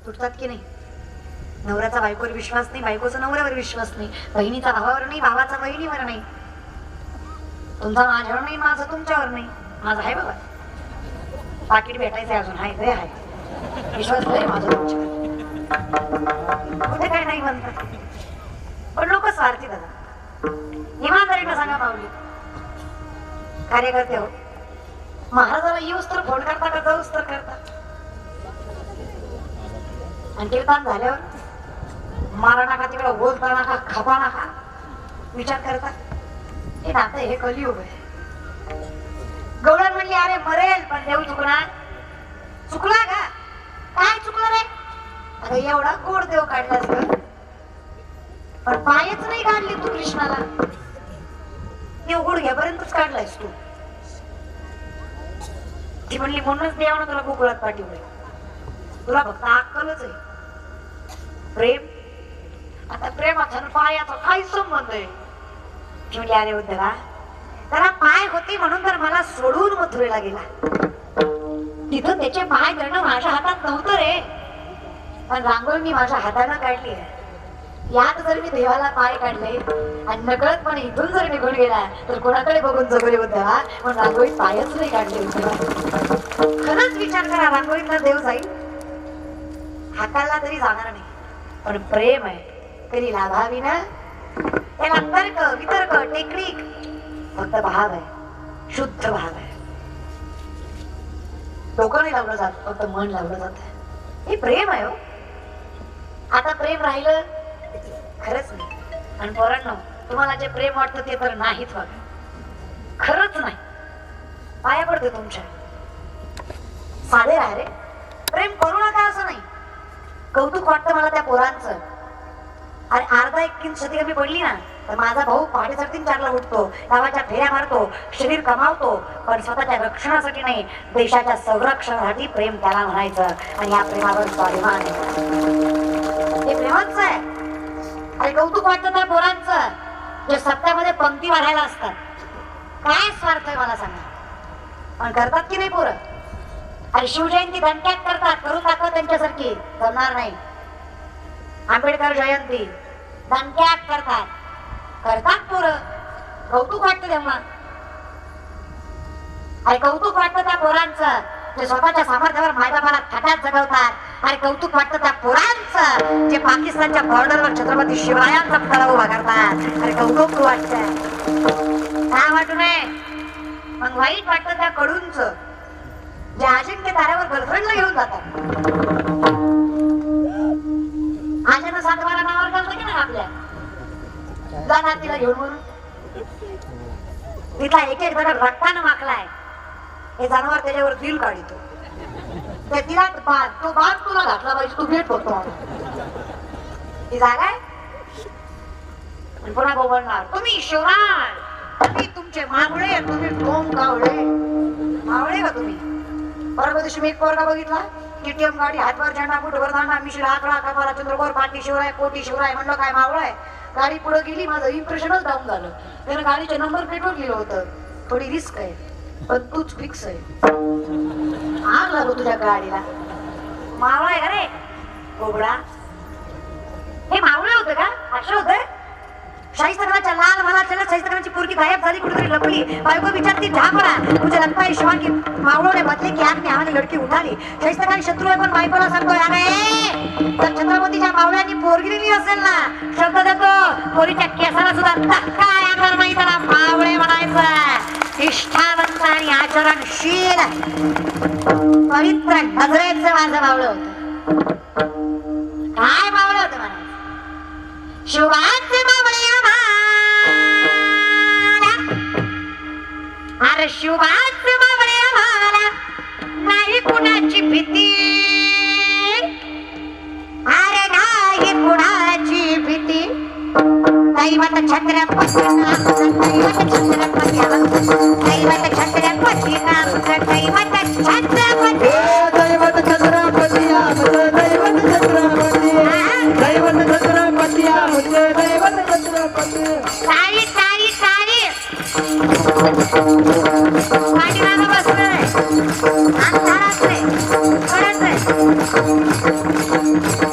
तुटतात की नाही? नवऱ्याचा बायकोवर विश्वास नाही, बायकोचा नवऱ्यावर विश्वास नाही, बहिणीचा भावावर नाही, भावाचा बहिणीवर नाही, तुमचा माझ्यावर नाही, माझं तुमच्यावर नाही. माझं आहे बाबा पाकिट भेटायचंय अजून. आहे रे आहे विश्वास नाही माझा तुमच्यावर. कुठे काय नाही म्हणतात पण लोक स्वार्थी. दादा इमानदारीनं सांगा माऊली कार्यकर्ते हो, महाराजाला येऊस तर फोन करता का जाऊस तर करता? आणि कीर्तन झाल्यावर मारा नाका तिकडे बोलता नाका खपा नाका विचार करता. हे नातं हे कलियुग आहे. गवळण म्हणली अरे मरेल पण देव चुकणार. चुकला का? काय चुकलं रे? अगं एवढा गोड देव काढलास ग पण पायच नाही काढली तू कृष्णाला. देव गुडघ्यापर्यंतच काढलायस तू. ती म्हणली म्हणूनच देवानं तुला गोकुळात पाठवलंय. तुला फक्त अक्कलच आहे. प्रेम आता प्रेमाचा पायाचा काय संबंध आहे? ती म्हणली अरे उद्धवा त्याला पाय होते म्हणून तर मला सोडून मथुरेला गेला. तिथं त्याचे पाय करणं माझ्या हातात नव्हतं रे. पण रांगोळी मी माझ्या हाताने काढली आहे. यात जर मी देवाला पाय काढले आणि नकळतपणे इथून जर निघून गेला तर कोणाकडे बघून जगले उद्धवा. पण रांगोळीत पायच नाही काढले उद्धवा. खरंच विचार करा रांगोळीतला देव जाईल हाताला तरी जाणार नाही. पण प्रेम आहे तरी लाभावी ना. त्याला तर्क वितर्क टेक्निक फक्त भाव आहे. शुद्ध भाव आहे. डोकं नाही लावलं जात फक्त मन लावलं जात. हे प्रेम आहे हो. आता प्रेम राहिलं खरंच नाही. आणि पोरांनो तुम्हाला जे प्रेम वाटतं ते तर नाहीच बघा. खरंच नाही. पाया पडते तुमच्या. साधे राहा रे. प्रेम करू नका असं नाही. कौतुक वाटतं मला त्या पोरांचं. अरे अर्धा एक किंच सती कमी पडली ना तर माझा भाऊ पहाटे 3:30ला उठतो, गावाच्या फेऱ्या मारतो, शरीर कमावतो पण स्वतःच्या रक्षणासाठी नाही देशाच्या संरक्षणासाठी प्रेम त्याला म्हणायचं. आणि या प्रेमावर स्वाभिमान हे प्रेमाचं आहे. अरे कौतुक वाटतं त्या पोरांचं जे सत्यामध्ये पंक्ती वाढायला असतात. काय स्वार्थ आहे मला सांगा. पण करतात की नाही पोरं? अरे शिवजयंती दणक्यात करतात. करून दाखवा त्यांच्यासारखी. जमणार नाही. आंबेडकर जयंती दणक्यात करतात. करतात पोरं. कौतुक वाटतं तेव्हा. अरे कौतुक वाटतं त्या पोरांचं जे स्वतःच्या सामर्थ्यावर मायबापाला थाटात जगवतात. अरे कौतुक वाटतं त्या पोरांचं जे पाकिस्तानच्या बॉर्डरवर छत्रपती शिवरायांचा पुतळा उभा करतात. अरे कौतुक वाटतं. काय वाटू नये. मग वाईट वाटतं त्या कडूंचं जे अजिंक्य ताऱ्यावर गर्लफ्रेंडला घेऊन जातात. आशानं 7-12 नावावर करतं की नाही आपल्या जाणार तिला घेऊन म्हणून. तिथला एक एक दगड रक्तानं माखलाय. हे जनावर त्याच्यावर दिल काढितो. ते तिला तो बाग तुला घातला पाहिजे. तू भेट होतो ही जागा आहे. पुन्हा बोलणार तुम्ही शिवराय, तुम्ही तुमचे मावळे, तुम्ही डोम कावळे. मावळे का तुम्ही? परवा दिवशी मी एक पोरगा बघितला. केटीएम गाडी, हातवर झेंडा, फुटवर दांडा, मिशी आकडा, कपाला चंद्रकोर, पाठी शिवराय, कोटी शिवराय. म्हणलं काय मावळं आहे? गाडी पुढे गेली. माझं इम्प्रेशनच डाऊन झालं. त्यानं गाडीचे नंबर प्लेटवर लिहिलं होतं थोडी रिस्क आहे पण तूच फिक्स आहे. आग लागो तुझ्या गाडीला. मावळा आहे का रे गोबडा? हे मावळे होतं का? असं होतं? शाहीस्तराच्या लाल मला चला शाहीस्तराची पोरगी गायब झाली कुठेतरी लपली. बायको विचारती जहा पडा मुझे लगता है शिवा की मावळों ने बदले की आग में आवाने लड़की उठा ली. शाहीस्तराची शत्रू आहे पण बायकोला सांगतोय अरे तर छत्रपतीच्या मावळ्यांनी पोरगी दिली असेल ना शब्द देतो पोरीच्या केसाला सुद्धा धक्का येणार नाही. त्याला मावळे म्हणायचं. निष्ठावंत आणि आचरणशील पवित्र नजरेचं माझं मावळं होतं. काय मावळं होतं मला? शिवाचे मावळे अरे शिवाचे मावळे आम्हाला नाही कुणाची भीती. अरे नाही कुणाची भीती. दैवत छत्रपती नाम दैवत छत्रपती दैवत छत्रपती नाम दैवत छत्रपती दैवत छत्रपती आमचं दैवत छत्रपती दैवत छत्रपती आमचं दैवत छत्रपती टाळी टाळी टाळी पाठीमागं बसलोय अंधारात रे कडक रे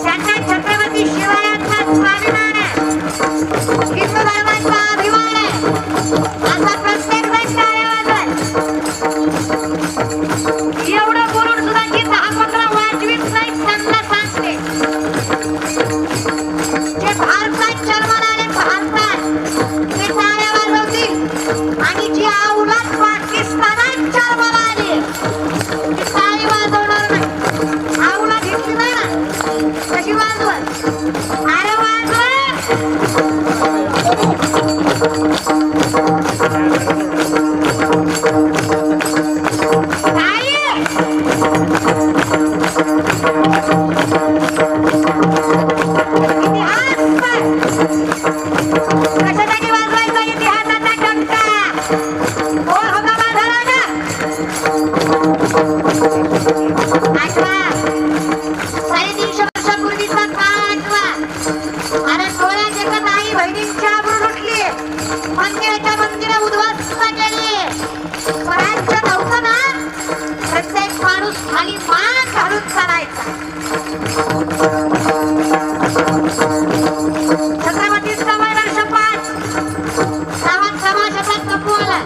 त्यांचा छत्रपती शिवरायांचा स्वाभिमान आहे हिंदू धर्माचा अभिमान आहे असा प्रत्येक जण टाळ्या वाजवाल एवढं बोलून सुद्धा जी 10-15 वाजवीत नाही त्यांना सांगते जे भारतात जन्माला आले भारतात ते टाळ्या वाजवतील आणि जी औलाद पाकिस्तानात जन्माला आली ती टाळी वाजवणार नाही औलाद घेतली नाही ना कशी वाजवत अरे वाजव कशासाठी वाजवायचा इतिहासाचा टंका कोण होता माझा राजा आठवा 350 वर्षापूर्वीचा काळ आठवा आणि डोळ्यात एकच आई बहिणींची आबरू लुटली मंदिराच्या मंदिरं उद्ध्वस्त केली स्वराज्य नव्हतं ना प्रत्येक माणूस खाली मान घालून चालायचा छत्रपतींचा वय वर्ष 5 गावात समाजाचा कपू आला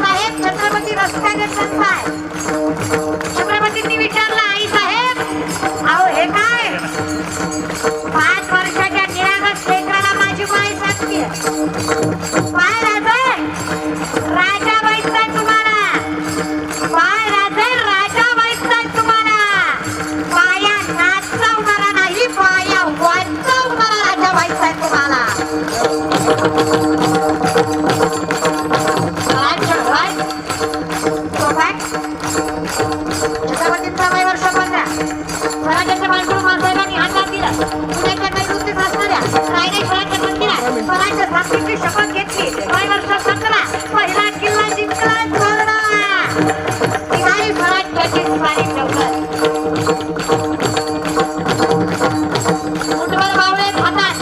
साहेब छत्रपती रस्त्याने चालताय छत्रपतींनी विचारलं आई साहेब अहो हे काय 5 वर्षाच्या निरागस लेकराला माझी माय सांगते काय राजा राजा व्हायचंय तुम्हाला काय राजा व्हायचंय तुम्हाला पाया नाचवणारा नाही पाया वाचवणारा राजा व्हायचंय तुम्हाला छत्रपतींचा वय वर्ष 15 स्वराज्याच्या बाळकडून माणसाहेबांनी हातात दिला पुण्याच्या नैऋत्येस असणाऱ्या रायरेश्वराच्या मंदिरात स्वराज्य स्थापनेची शपथ घेतली वय वर्ष 17 पहिला किल्ला जिंकला चोरला निघाली स्वराज्याची स्वारी ठेवलं मुठभर बावळे हातात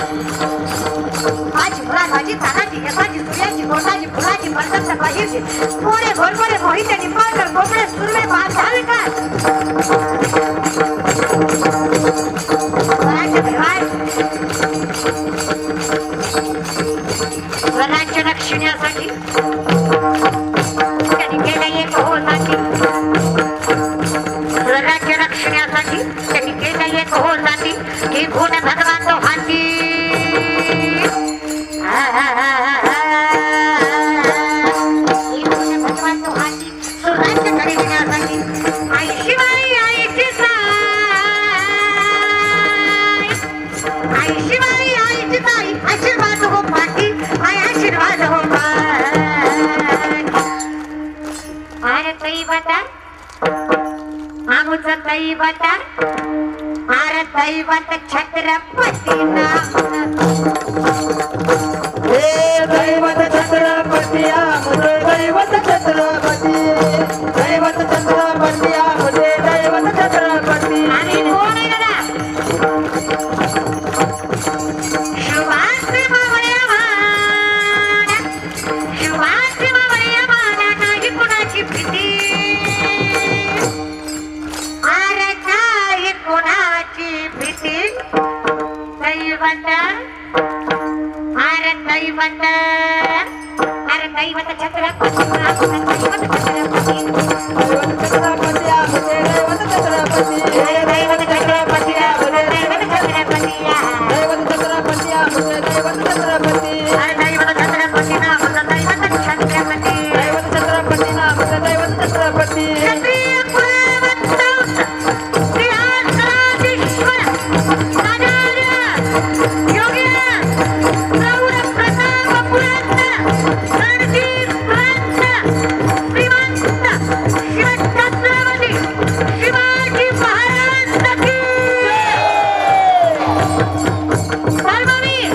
भाजी फुला भाजी तानाची यसाची सूर्याची गोटाची फुलाची बरसाची बाजीची पोळे घोरपडे मोहिते निंबाळकर भोपळे सुरवे बांधावे का स्वराज्य रक्षण्यासाठी त्यांनी केलं एक होसाठी स्वराज्य रक्षण्यासाठी त्यांनी केलं एक होसाठी ही गुण भगवान तो हाती भगवान तो हाती स्वराज्य खरेदण्यासाठी आई शिवाई आईची आई शिवाई आईची ताई आशीर्वाद हो पाठी आई आशीर्वाद हो अरे दैवता आमचं दैवता अरे दैवत छत्रपती नाम हे दैवत छत्रपती आमचं दैवत छत्रपती दैवत छत्रपती आमचे दैवत छत्रपती आणि कोण आहे दादा शुभाश्री मावळ्या नाही कुणाची भीती अरे काय कुणाची भीती दैवत अरे दैवत छत्रपती दैवत छत्रपती दैवत छत्रपती आमचे दैवत छत्रपती दैवत छत्रपती दैवत छत्रपती दैवत छत्रपती आमचे दैवत छत्रपती अरे दैवत छत्रपती नामचं दैवत छत्रपती दैवत छत्रपती नामचं दैवत छत्रपती क्षत्रिय कुलवंत श्रीहर्षराजेश्वर आचार्य योग्य प्रौढ प्रताप पुरंत रणजित पुरंत श्रीमंत शिवछत्रपती शिवाजी महाराज की धर्मवीर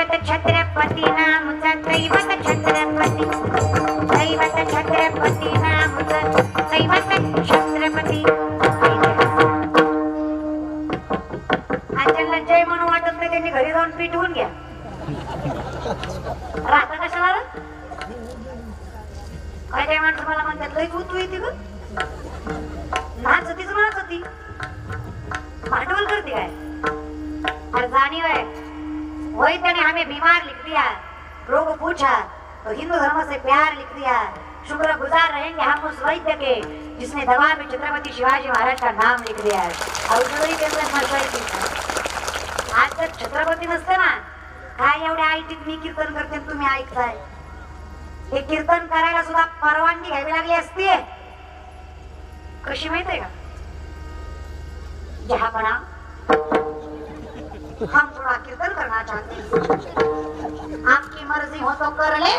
दैवत छत्रपती नामचा दैवत छत्रपती दैवत छत्रपती नामचा दैवत छत्रपती आजला जय म्हणून वाटत नाही त्यांनी घरी जाऊन पिटवून घ्या राहता कशाला रे? काय काय माणसं मला म्हणतात लई तू येते ग नाचतीच नाचती भांडवल करते काय अरे जाणीव है वही त्याने हमें बीमार लिख दिया रोग पूछा तो हिंदू धर्म से प्यार लिख दिया शुक्र गुजार रहेंगे हम उस वैद्य के जिसने दवा में छत्रपति शिवाजी महाराज का नाम लिख दिया है औषधही त्याचं मशाई दिसतं. आज जर छत्रपती नसते ना काय एवढ्या ऐटीत मी कीर्तन करते तुम्ही ऐकताय हे कीर्तन करायला सुद्धा परवानगी घ्यावी लागली असती कशी माहितीये का जहापणा हम थोड़ा कीर्तन करना चाहते हैं आपकी मर्जी हो तो कर ले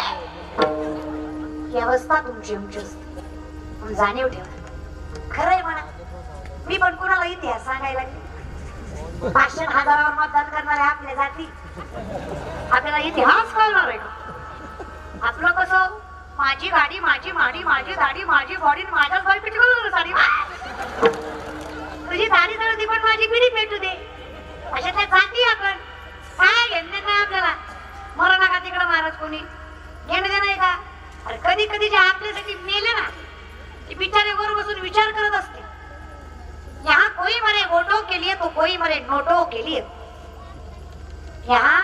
ही अवस्था तुमची आमची असते पण जाणीव ठेवा खरंय म्हणा मी पण कुणाला इतिहास सांगायला लागले 500,000 मतदान करणारे आपल्या जाती आपल्याला इतिहास कळणार आहे का आपलं कसं माझी गाडी माझी माडी माझी दाढी माझी बॉडी माझ्याच बाई पिटकवलं साडी तुझी दाढी जळती पण माझी पिढी पेटू दे अशा त्या जाती आपण काय घेणं काय आपल्याला मरण का तिकडे महाराज कोणी घेणं देणं का अरे कधी कधी जे आपल्यासाठी मेले ना ते बिचारे वर बसून विचार करत असते यहाँ कोई मरे वोटों के लिए तो कोई मरे नोटों के लिए यहाँ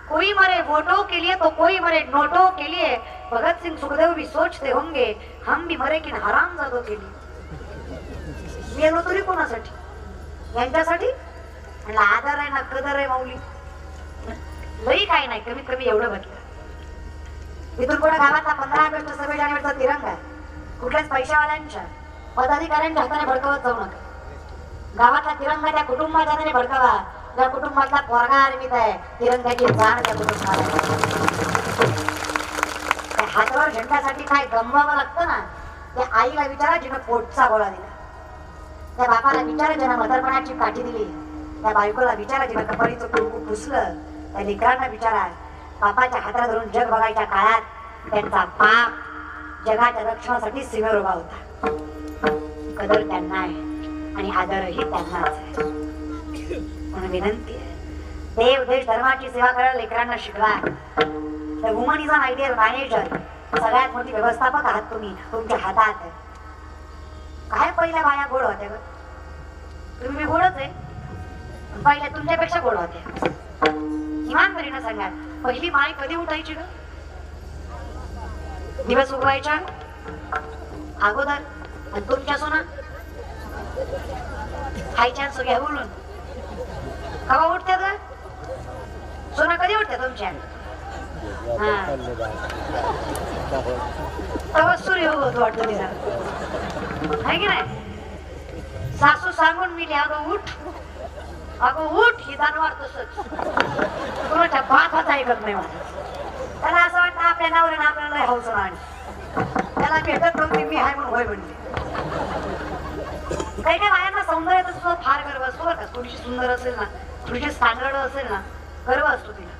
कोई मरे वोटों के लिए तो कोई मरे नोटों के लिए भगत सिंह सुखदेव भी सोचते होंगे हम भी मरे किन हरामजादों के लिए मेलो तरी कोणासाठी यांच्यासाठी म्हणलं आदर आहे ना कदर आहे माऊली लई काय नाही कमीत कमी एवढं म्हटलं इथून पुढे गावातला 15 ऑगस्ट 26 जानेवारीचा तिरंगा कुठल्याच पैशावाल्यांच्या पदाधिकाऱ्यांच्या हाताने भडकवत जाऊ नका गावातला तिरंगा त्या कुटुंबाच्या हाताने भडकवा त्या कुटुंबातला पोरगा आर्मीत आहे तिरंगाची जाण त्या कुटुंबाला हातावर झेंड्यासाठी काय गमवावं लागतं ना त्या आईला विचारा जिने पोटचा गोळा दिला त्या बापाला विचारा ज्यानं मदरपणाची काठी दिली त्या बायकोला विचारा जिने कपाळीचं कुंकू पुसलं त्या लेकरांना विचारा बापाच्या हाताला धरून जग बघायच्या काळात त्यांचा बाप जगाच्या रक्षणासाठी सीमेवर उभा होता कदर त्यांना आहे आणि आदरही त्यांनाच आहे म्हणून विनंती आहे देव देश धर्माची सेवा करायला लेकरांना शिकवा the woman is an ideal manager सगळ्यात मोठी व्यवस्थापक आहात तुम्ही तुमच्या हातात आहे काय पहिल्या बाया गोड होत्या ग तुम्ही गोडच आहे पहिल्या तुमच्यापेक्षा गोड होत्या इमानदारीनं सांगा पहिली माय कधी उठायची ग दिवस उगवायच्या अगोदर आणि तुमच्या सोना खायच्या सगळ्या बोलून कवा उठत्या ग सोना कधी उठत्या तुमच्या तेव्हा सूर्य उगवतो वाटतं तिला आहे की नाही सासू सांगून मिली अगं उठ ही दानवार तसंच कोणाच्या बापाचा ऐकत नाही मला त्याला असं वाटतं आपल्या नवऱ्यानं आपल्याला हौस आणि त्याला भेटत नव्हती मी हाय म्हणून होय म्हणते काही काही बायांना सौंदर्याचा सुद्धा फार गर्व असतो बरं का थोडीशी सुंदर असेल ना थोडीशी स्टँडर्ड असेल ना गर्व असतो तिला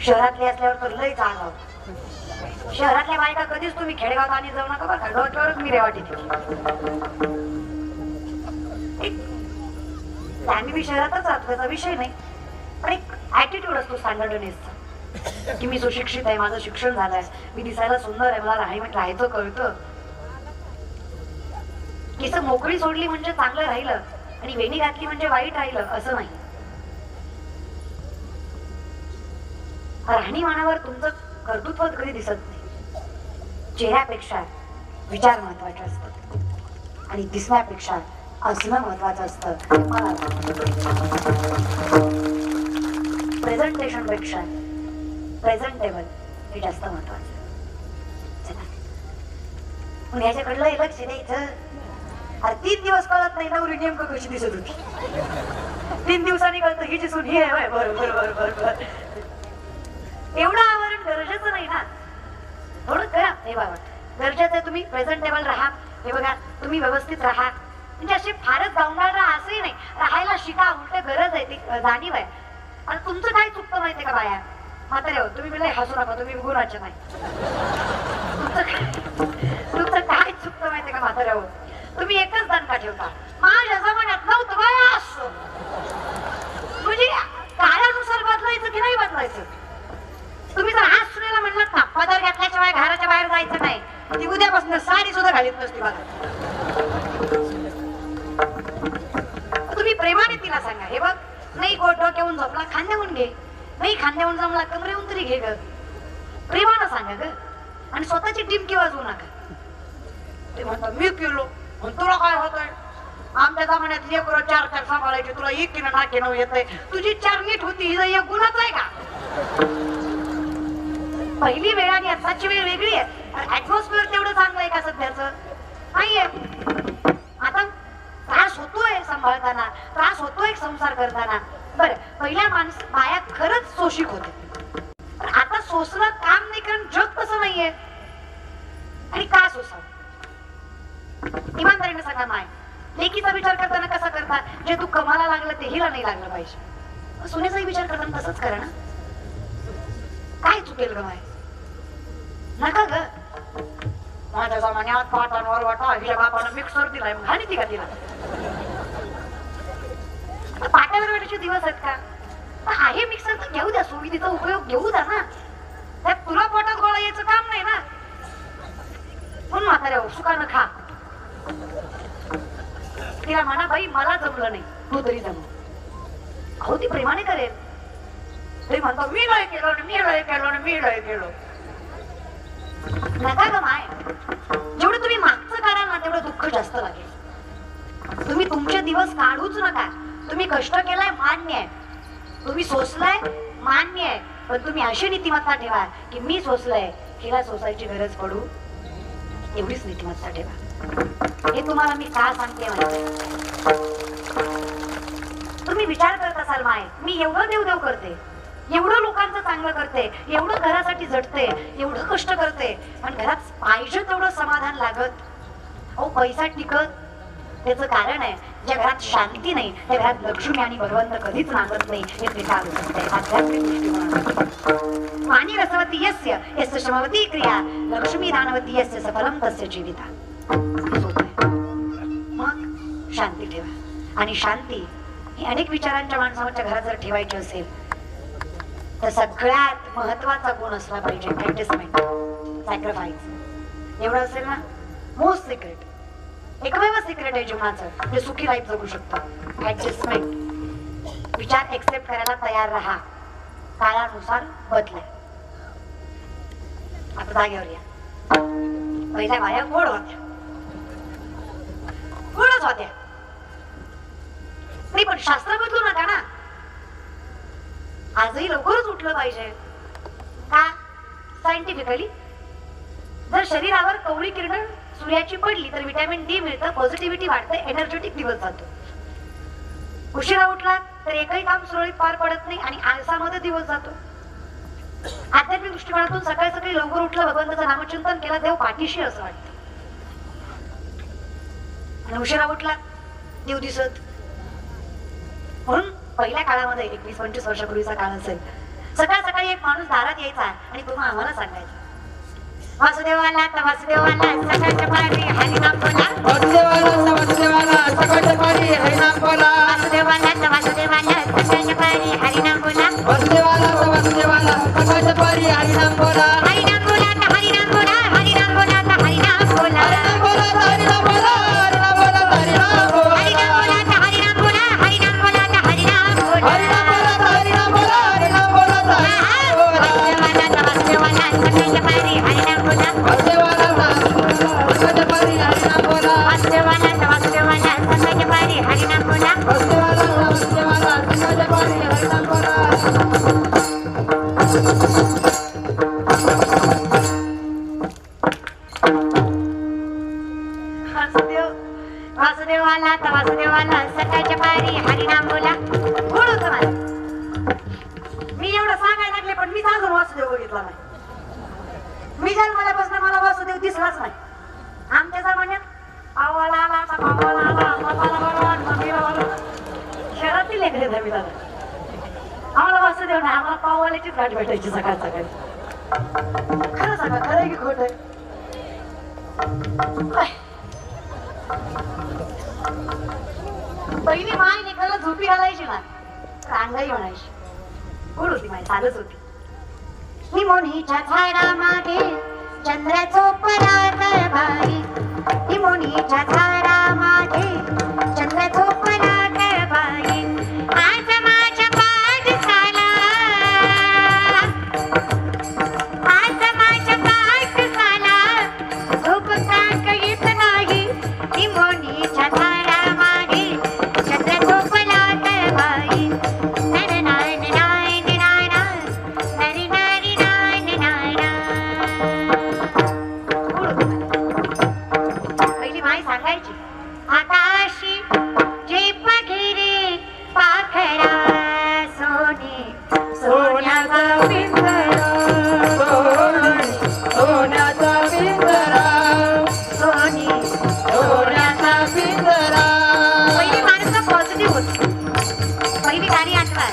शहरातली असल्यावर तर लई चांगला होतो शहरातल्या बायका कधीच तुम्ही खेडेगावात आणि जाऊ नका बरं का डोक्यावरच मी रेवाटी आम्ही बी शहरातच राहतो त्याचा विषय नाही पण एक ऍटिट्यूड असतो स्टँडर्डनेसचा की मी सुशिक्षित आहे माझं शिक्षण झालंय मी दिसायला सुंदर आहे मला राहायचं कळतं केस मोकळी सोडली म्हणजे चांगलं राहिलं आणि वेणी घातली म्हणजे वाईट राहिलं असं नाही राहणीमानावर तुमचं कर्तृत्व कधी दिसत नाही चेहऱ्यापेक्षा विचार महत्वाचे असतात आणि दिसण्यापेक्षा असणं महत्वाचं असतं प्रेझेंटेशन पेक्षा प्रेझेंटेबल हे जास्त महत्वाचं पण ह्याच्याकडलं लक्ष द्यायचं अरे 3 दिवस कळत नाही नवरी नेमकं कशी दिसत होती 3 दिवसांनी कळतं ही दिसून ही आहे बरोबर एवढं आवरण गरजेचं नाही ना थोडं करा हे बाबा गरजेचं आहे तुम्ही प्रेझेंटेबल राहा हे बघा तुम्ही व्यवस्थित राहा म्हणजे असे फारच गावणार राहा असंही नाही राहायला शिका उलट गरज आहे ती जाणीव आहे आणि तुमचं काय चुकतं माहितीये का बाया म्हातारे हो तुम्ही मला हसू नका तुम्ही गुणाचे नाही तुमचं काय चुकतं माहितीये का म्हातारे हो तुम्ही एकच दणका ठेवता माझ्या जमान्यात नव्हतं बाया असं म्हणजे काळानुसार बदलायचं की नाही बदलायचं तुम्ही जर आज सुनेला म्हणलं ना पदर घातल्याशिवाय घराच्या बाहेर जायचं नाही ती उद्यापासून साडी सुद्धा घालीत नसती बघा तुम्ही प्रेमाने तिला सांगा हे बघ नाही डोक्यावरून झोपला खांद्यावरून घे नाही खांद्यावरून जमला कमरेवरून तरी घे ग प्रेमानं सांगा ग आणि स्वतःची टिमकी वाजवू नका ते म्हणतात मी पिलो तुला काय होतंय आमच्या जमान्यात एक चार चार सांभाळायचे तुला एक किलो नाके येतंय तुझी चार नीट होती ही एक गुन्हाच आहे का पहिली वेळ आणि आताची वेळ वेगळी आहे ऍटमॉस्फिअर तेवढं चांगलं आहे का सध्याचं नाहीये आता त्रास होतोय सांभाळताना त्रास होतोय संसार करताना बरं पहिल्या बाया खरंच शोषिक होते आता सोसणं काम नाही कारण जग तसं नाहीये आणि का सोसावं इमानदारीने सांगा माय लेकीचा विचार करताना कसा करता जे तू कमाला लागलं ते हिला नाही लागलं पाहिजे सुनेचाही विचार करताना तसंच करा ना काय चुकेल ग माय नका ग माझ्या जमान्यात पाटांवर वाटा हिच्या बापानं मिक्सर दिलाय मग हानी ती का तिला पाट्यावर वाटायचे दिवस आहेत का आहे मिक्सर तर घेऊ द्या सुविधेचा उपयोग घेऊ द्या ना त्यात तुला पोटात गोळा यायचं काम नाही ना म्हणून म्हाताऱ्या सुखानं खा तिला म्हणा बाई मला जमलं नाही तू तरी जमव अहो ती प्रेमाने करेल तरी म्हणतो मी लय केलो मी लय केलो मी लय केलो नका ग माय जेवढं तुम्ही मागचं काढाल ना तेवढं दुःख जास्त लागेल तुम्ही तुमचे दिवस काढूच नका तुम्ही कष्ट केलाय मान्य आहे तुम्ही सोसलाय मान्य आहे पण तुम्ही अशी नीतिमत्ता ठेवा की मी सोसलंय हिला सोसायची गरज पडू एवढीच नीतिमत्ता ठेवा हे तुम्हाला मी का सांगते माहिती तुम्ही विचार करत असाल माय मी एवढं देवदेव करते एवढं लोकांचं चांगलं करते एवढं घरासाठी झटते एवढं कष्ट करते पण घरात पाहिजे तेवढं समाधान लागत अहो पैसा टिकत त्याचं कारण आहे ज्या घरात शांती नाही त्या घरात लक्ष्मी आणि भगवंत कधीच नांदत नाही हे ते काय आहे आध्यात्मिक दृष्टिकोन वाणी रसवती यस्य यस्य श्रमवती क्रिया लक्ष्मी दानवती यस्य सफलम तस्य जीविता मग शांती ठेवा आणि शांती ही अनेक विचारांच्या माणसाच्या घरात जर ठेवायची असेल तर सगळ्यात महत्वाचा गुण असला पाहिजे ऍडजस्टमेंट सॅक्रिफाईस एवढं असेल ना मोस्ट सिक्रेट एकमेव सिक्रेट आहे जीवनाचं जे सुखी लाईफ जगू शकतं ऍडजस्टमेंट विचार एक्सेप्ट करायला तयार राहा काळानुसार बदला आता जागेवर या पहिल्या बाया गोड होत्या गोडच होत्या नाही पण शास्त्र बदलू नका ना आजही लवकरच उठलं पाहिजे का सायंटिफिकली जर शरीरावर कवळी किरण सूर्याची पडली तर विटॅमिन डी मिळतं पॉझिटिव्हिटी वाढते एनर्जेटिक दिवस जातो उशिरा उठला तर एकही काम सुरळीत पार पडत नाही आणि आळसामध्ये दिवस जातो आध्यात्मिक दृष्टिकोनातून सकाळी सकाळी लवकर उठलं भगवंताचं नामचिंतन केलं देव पाठीशी असं वाटतं आणि उशिरा उठला देव दिसत म्हणून पहिल्या काळामध्ये 21-25 वर्षापूर्वीचा काळ असेल सकाळ सकाळी एक माणूस दारात यायचा आणि तुम्हाला आम्हाला सांगायचा वासुदेवाला सकाळच्या पारी हरिनाम बोला वासुदेवाला सकाळच्या पारी हरिनाम बोला वासुदेवाला सकाळच्या पारी हरिनाम बोला वासुदेवाला सकाळच्या पारी हरिनाम बोला हरिनाम बोला हरिनाम बोला हरिनाम बोला हरिनाम बोला हरिनाम बोला हरिनाम बोला हरिनाम बोला हरिनाम बोला हरिनाम बोला हरिनाम बोला हरिनाम बोला हरिनाम बोला हरिनाम बोला हरिनाम बोला वासुदेवाला सकाळच्या पारी हरिनाम बोला वासुदेवाला सकाळच्या पारी हरिनाम बोला वासुदेवाला सकाळच्या पारी हरिनाम बोला वासुदेवाला सकाळच्या पारी हरिनाम बोला वासुदेवाला सकाळच्या पारी हरिनाम बोला गोड होतं मला मी एवढं सांगायला लागले पण मीच अजून वासुदेव बघितला नाही मी जन्मल्यापासून मला वासुदेव दिसलाच नाही आमच्या जमान्यात पावाला आला पावाला आला शहरातील लेकरे दहावी आम्हाला असं देऊ ना आम्हाला पाववाल्याचीच गाठ भेटायची सकाळ सकाळी खरं सांगा खरं आहे की खोट आहे पहिली माय निघाला झोपी घालायची ना रांगाई म्हणायची कोण होती माय साधच होती निमोनीच्या झाडामागे चंद्राचो पराग बाई निमोनीच्या झाडामागे चंद्राचो पराग बाई आज माझ्या पाठशाला आज माझ्या पाठशाला झोप का येत नाही निमोनीच्या झाडामागे चंद्राचो पराग बाई नर नाय नाय नाय नरी नरी नाय नाय पहिली माय सांगायची आकाशी जे पगिरे पाखरा सोने सोन्याचा पिंजरा सोन्याचा पिंजरा सोने सोन्याचा पिंजरा पहिली माणसं पॉझिटिव्ह होती पहिली गाणी आठवा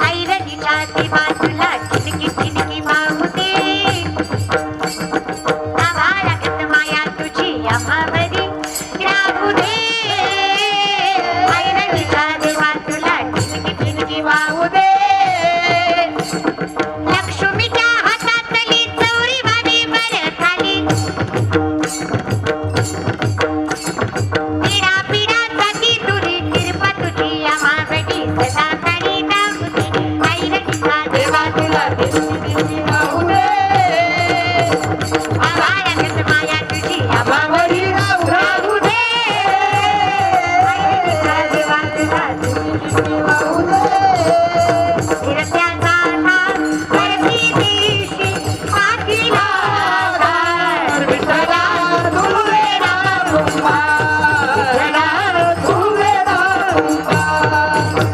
ऐरणीच्या ती बाजूला चिनकी चिनकी वाहूते आभाळात माया तुझी आम्हावरी राहू दे ऐरणीच्या ती बाजूला चिनकी चिनकी वाहू दे लक्ष्मीच्या हातातली चौरी भाभी वर खाली पिढा पिढा ती तुरी कृपा तुझी आम्हावरी सदा करी दाखवते ऐरणीच्या देवा तुला वाहू दे आभाळात माया तुझी आम्हावरी राहू दे ऐरणीच्या देवा तुला वाहू दे फिरत्याचा नाद करती दिशी पाठीला विठ्ठला तुझे नाम विठ्ठला तुझे नाम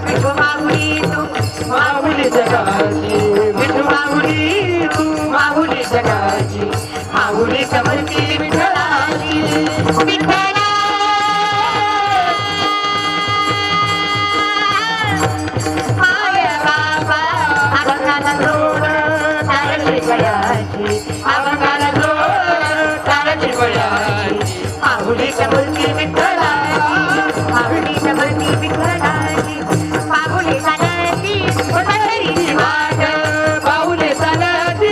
विठू माऊली तू माऊली जगाची विठू माऊली तू माऊली जगाची माऊली कमलती विठ्ठलाची विठ्ठला माय बाबा अभंगाला जोड तारली गळ्याची अभंगाला जोड तारची बळ्याची माऊली कमलती विठ्ठलाची माऊली जबरती विठ्ठलाची माऊली चालती पंढरीची वाट पाऊले चालती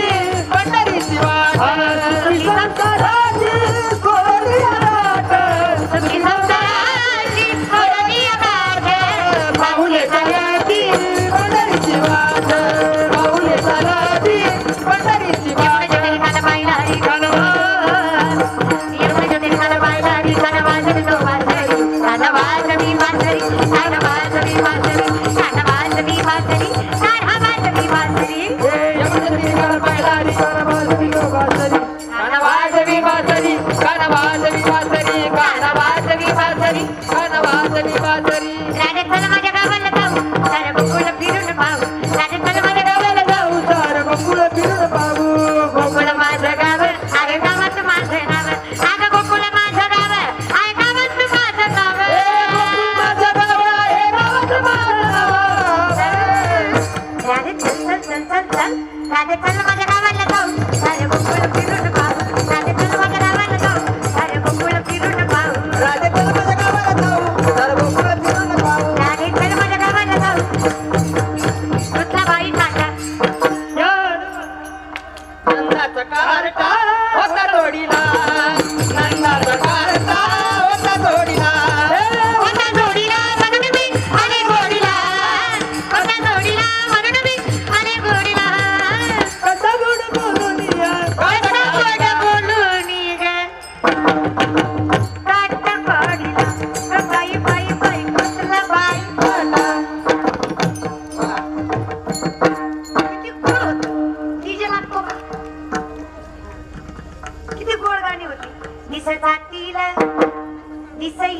पंढरीची वाट संसाराची कोरी राट सखी संसाराची कोरडी गाठ पाऊले चालती पंढरीची वाट पाऊले चालती पंढरीची वाट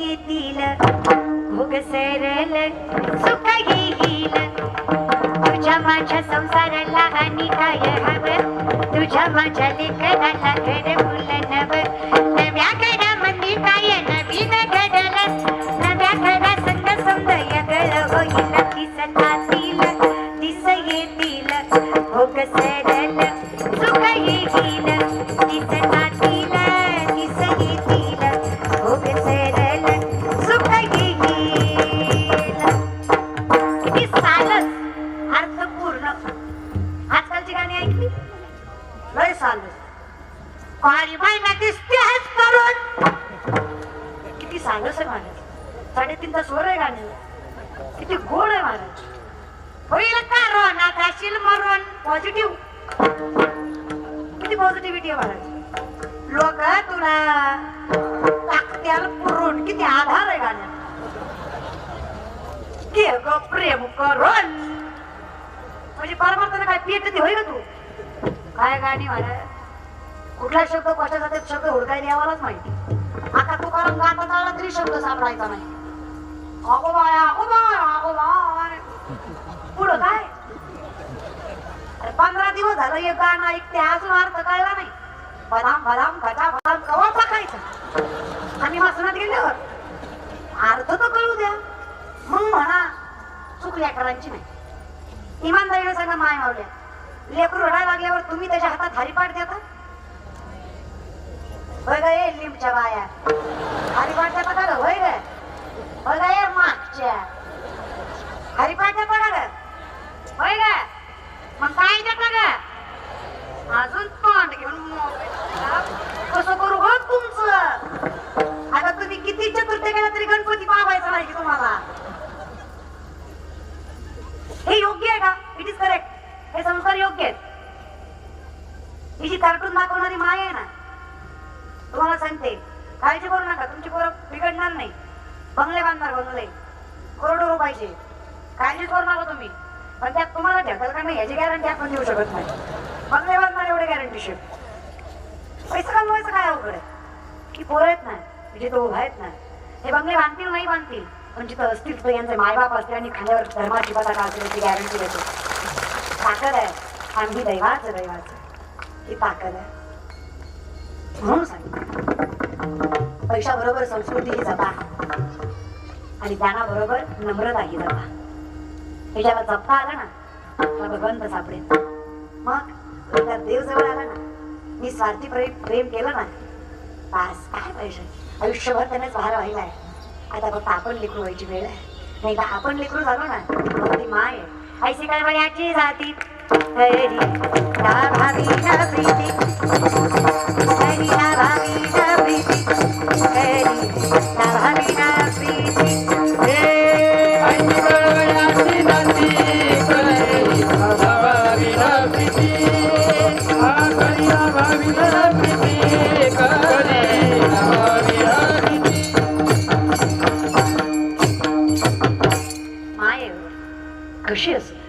येतील भोग सरल सुख येईल तुझ्या माझ्या संसाराला आणि काय हवं तुझ्या माझ्या लेकराला घर मुल नव नव्या घरामध्ये काय नवीन घडलं नव्या घरा संग सौंदर्य गळ होईल दिसतातील भोग सरल सुख येईल दिसतातील दिसतील भोग सरल सुख येईल. किती सालच अर्थपूर्ण. आजकालची गाणी ऐकली लय सालच. काळी बाईला दिसते आहेस करून. किती सालच आहे महाराज. 3.5चा स्वर आहे गाण्याला. किती गोड आहे महाराज. होईल का रोना जाशील मरून. पॉझिटिव्ह. किती पॉझिटिव्हिटी आहे महाराज. लोक तुला टाकत्याल पुरून. किती आधार आहे गाण्याला. घे ग प्रेम करून. म्हणजे परमार्थाने काय पेटते होय ग तू. काय गाणी महाराज. कुठला शब्द कशाचा शब्द हुडकायला यावालाच माहिती. आता तू कारण गाता चालला तरी शब्द सापडायचा नाही. अगो बाय अगो बाय अगो बाय. पुढं काय 15 दिवस झालं एक गाणं ऐकते अजून अर्थ कळला नाही. बदाम बदाम गटा बदाम कवा पकायचं. आम्ही वाचनात गेल्यावर अर्थ तर कळू द्या. मग म्हणा चुकल्या करांची नाही. इमानदारीने सांगा माय मावल्या. लेकरू रडायला लागल्यावर तुम्ही त्याच्या हातात हरिपाठ देता. होय ग ये लिंबच्या बाया. हरिपाठ देता का ग. होय ग. होय ग ये मागच्या. हरिपाठ देता का ग. होय ग. मग काय देता ग. अजून तोंड घेऊन कसं करू हो तुमचं. आता तुम्ही किती चतुर्थी केला तरी गणपती पावायचा नाही की तुम्हाला. हे योग्य आहे का. It is correct. हे संस्कार योग्य आहेत. ही जी कार्टून दाखवणारी माय आहे ना तुम्हाला सांगते काळजी करू नका. तुमची पोरं बिघडणार नाही. बंगले बांधणार बंगले करोडो रुपयाचे. काळजी करू नका तुम्ही. पण त्यात तुम्हाला ढकल का नाही याची गॅरंटी आपण देऊ शकत नाही. बंगले बांधणार एवढे गॅरंटी शिप. पैसा कमवायचं काय अवघड आहे. की पोरं आहेत ना जिथे उभा आहेत ना हे बंगले बांधतील नाही बांधतील पण जिथं असतील तर यांचे मायबाप असतील आणि खांद्यावर धर्माची पताका असेल याची गॅरंटी देतो. ताकद आहे. आम्ही दैवाचं ही ताकद आहे. म्हणून सांग पैशा बरोबर संस्कृती ही जपा आणि ज्ञानाबरोबर नम्रता ही जपा. हे ज्याला जपता आलं ना त्याला भगवंत सापडेल. मग त्या देव जवळ आला ना निस्वार्थी प्रेम केलं ना बस काय पाहिजे. आयुष्यभर त्यानेच बाहेर व्हायलाय. आता फक्त आपण लेकरू व्हायची वेळ आहे. नाही तर आपण लेकरू झालो ना ती माय आहे. ऐशी कळवळ्याची जाती हरी ना भावी ना प्रीती हरी ना भावी ना प्रीती हरी ना भावी ना प्रीती. ऐशी कळवळ्याची जाती हरी ना भावी ना प्रीती हरी ना भावी ना प्रीती हरी ना भावी ना प्रीती. माय कशी असेल.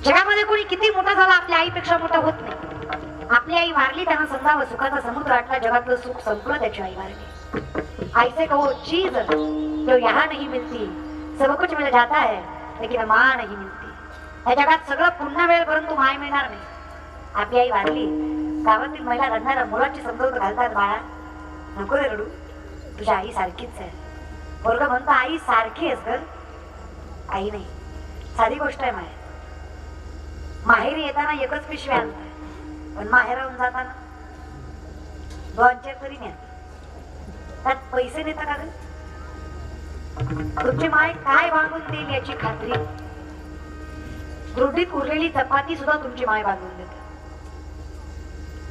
जगामध्ये कोणी किती मोठा झाला आपल्या आईपेक्षा मोठा होत नाही. आपली आई वारली त्यांना समजावं सुखाचा समुद्र आटला. जगातलं सुख संपलं त्याची आई वारली. आई से कहो चीज जो यहाँ नहीं मिलती सब कुछ मिल जाता है लेकिन माँ नहीं मिलती. ह्या जगात सगळं पुन्हा वेळ परंतु माय मिळणार नाही. आपली आई वारली. गावातील महिला रडणाऱ्या मुलाची समजवत घालतात बाळा नको रे रडू तुझ्या आई सारखीच आहे. पोरगं म्हणतो आई सारखी आहेस ग. आई नाही साधी गोष्ट आहे माय. माहेरी येताना एकच पिशवी आणताय पण माहेराहून जाताना 2-4 तरी न्या. त्यात पैसे नेता का ग. तुमची माय काय बांधून देईल याची खात्री. रोटीत उरलेली चपाती सुद्धा तुमची माय बांधून देते.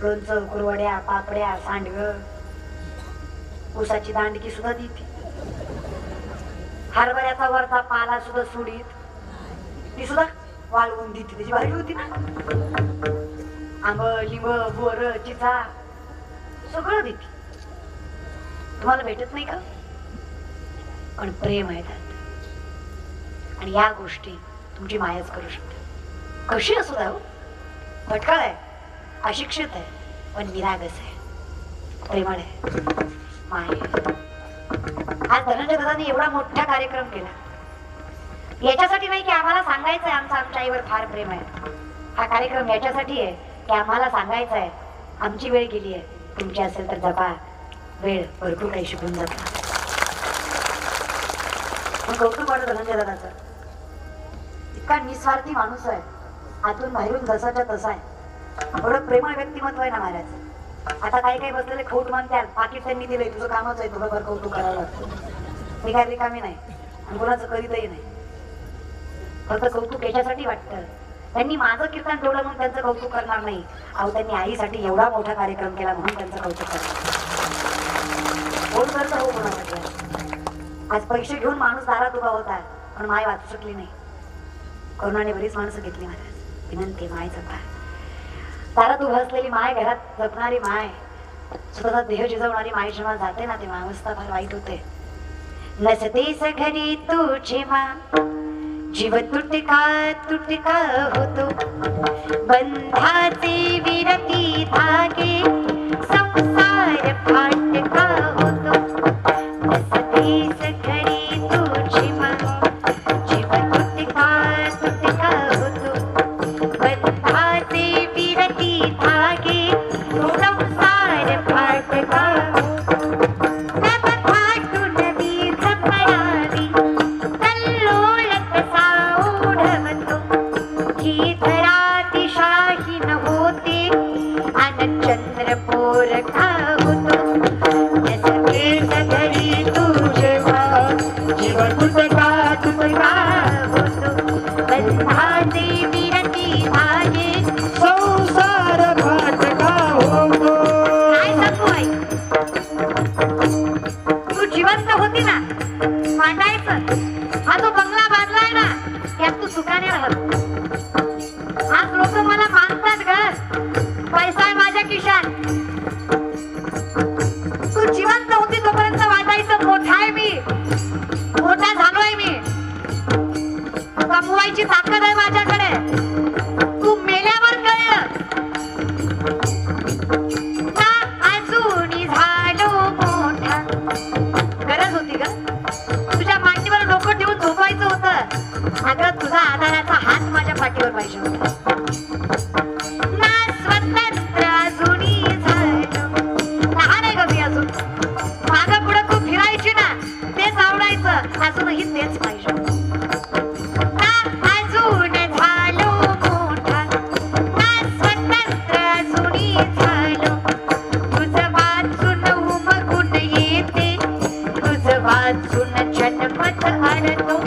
लोणचं कुरवड्या पापड्या सांडगं ऊसाची दांडकी सुद्धा देते. हरभऱ्याचा वरचा पाला सुद्धा सुडीत ती सुद्धा वाळवून देते. त्याची भाजी होती ना. आंब लिंब बोर चिचा सगळं देते. तुम्हाला भेटत नाही का. पण प्रेम आहे त्यात आणि या गोष्टी तुमची मायाच करू शकते. कशी असू द्या. भटकळ आहे अशिक्षित आहे पण निरागस आहे प्रेमळ आहे माय. आज धनंजय दादांनी एवढा मोठा कार्यक्रम केला याच्यासाठी नाही की आम्हाला सांगायचं आहे आमचं आमच्या आईवर फार प्रेम आहे. हा कार्यक्रम याच्यासाठी आहे की आम्हाला सांगायचं आहे आमची वेळ गेली आहे. तुमची असेल तर जपा. वेळ भरपूर काही शिकून जाता. मग कौतुक वाटत धनंजय दादाचं. इतका निस्वार्थी माणूस आहे आतून बाहेरून जसाच्या तसा आहे. एवढं प्रेमळ व्यक्तिमत्व आहे ना महाराज. आता काही काही बसलेले खोट म्हणतात, पाकिट त्यांनी दिलंय, तुझं कामच आहे, थोडंफार कौतुक करावं लागतं. मी काय रिकामी नाही आणि कोणाचं करीतही नाही. फक्त कौतुक याच्यासाठी वाटतं, त्यांनी माझं कीर्तन ठेवलं म्हणून त्यांचं कौतुक करणार नाही. अहो, त्यांनी आईसाठी एवढा मोठा कार्यक्रम केला म्हणून त्यांचं कौतुक करणार. कोण करतं हो कोणासाठी? आज पैसे घेऊन माणूस दारात उभा होता, पण माय वाचू शकली नाही. कोरोनाने बरीच माणसं घेतली महाराज. विनंती, माय जपा. दारात उभा असलेली माय, घरात जपणारी माय, स्वतःचा देह जिजवणारी माय जेव्हा जाते ना, तेव्हा अवस्था फार वाईट होते. नसतेस घरी तुझे मा, जीव तुटका होतो. बंधाचे विरती धागे, संसार फाटका होतो. नसतेस घरी तुझे मा, जीव तुटका होतो. बंधाचे विरती धागे, संसार फाटका होतो. चंद्रपूर का होतो. घरी तुझे जीवन तुटका होतो. बंधाचे विरती धागे, संसार फाटका होतो. काय सांगू आई, तू जिवंत होती ना, वाटायचं. हा जो बंगला बांधलाय ना, त्यात तू सुखाने राहत. आज लोक मला मानतात ग, पैसा आहे माझ्या खिशात. तू जिवंत होती तोपर्यंत वाटायचं मोठा आहे मी, मोठा झालोय मी, कमवायची ताकद आहे माझ्याकडे. तू मेल्यावर कळलं ना, अजूनही झालो मोठा. गरज होती ग, तुझ्या मांडीवर डोकं ठेवून झोपायचं होतं. अगं, तुझा आधाराचा हात माझ्या पाठीवर पाहिजे होता. अजूनही तेच पाहिजे. अजून झालो मोठा, स्वतंत्र अजूनही झालो. तुझं वाचून उमगून येते, तुझं वाचून जन्मत आणतो.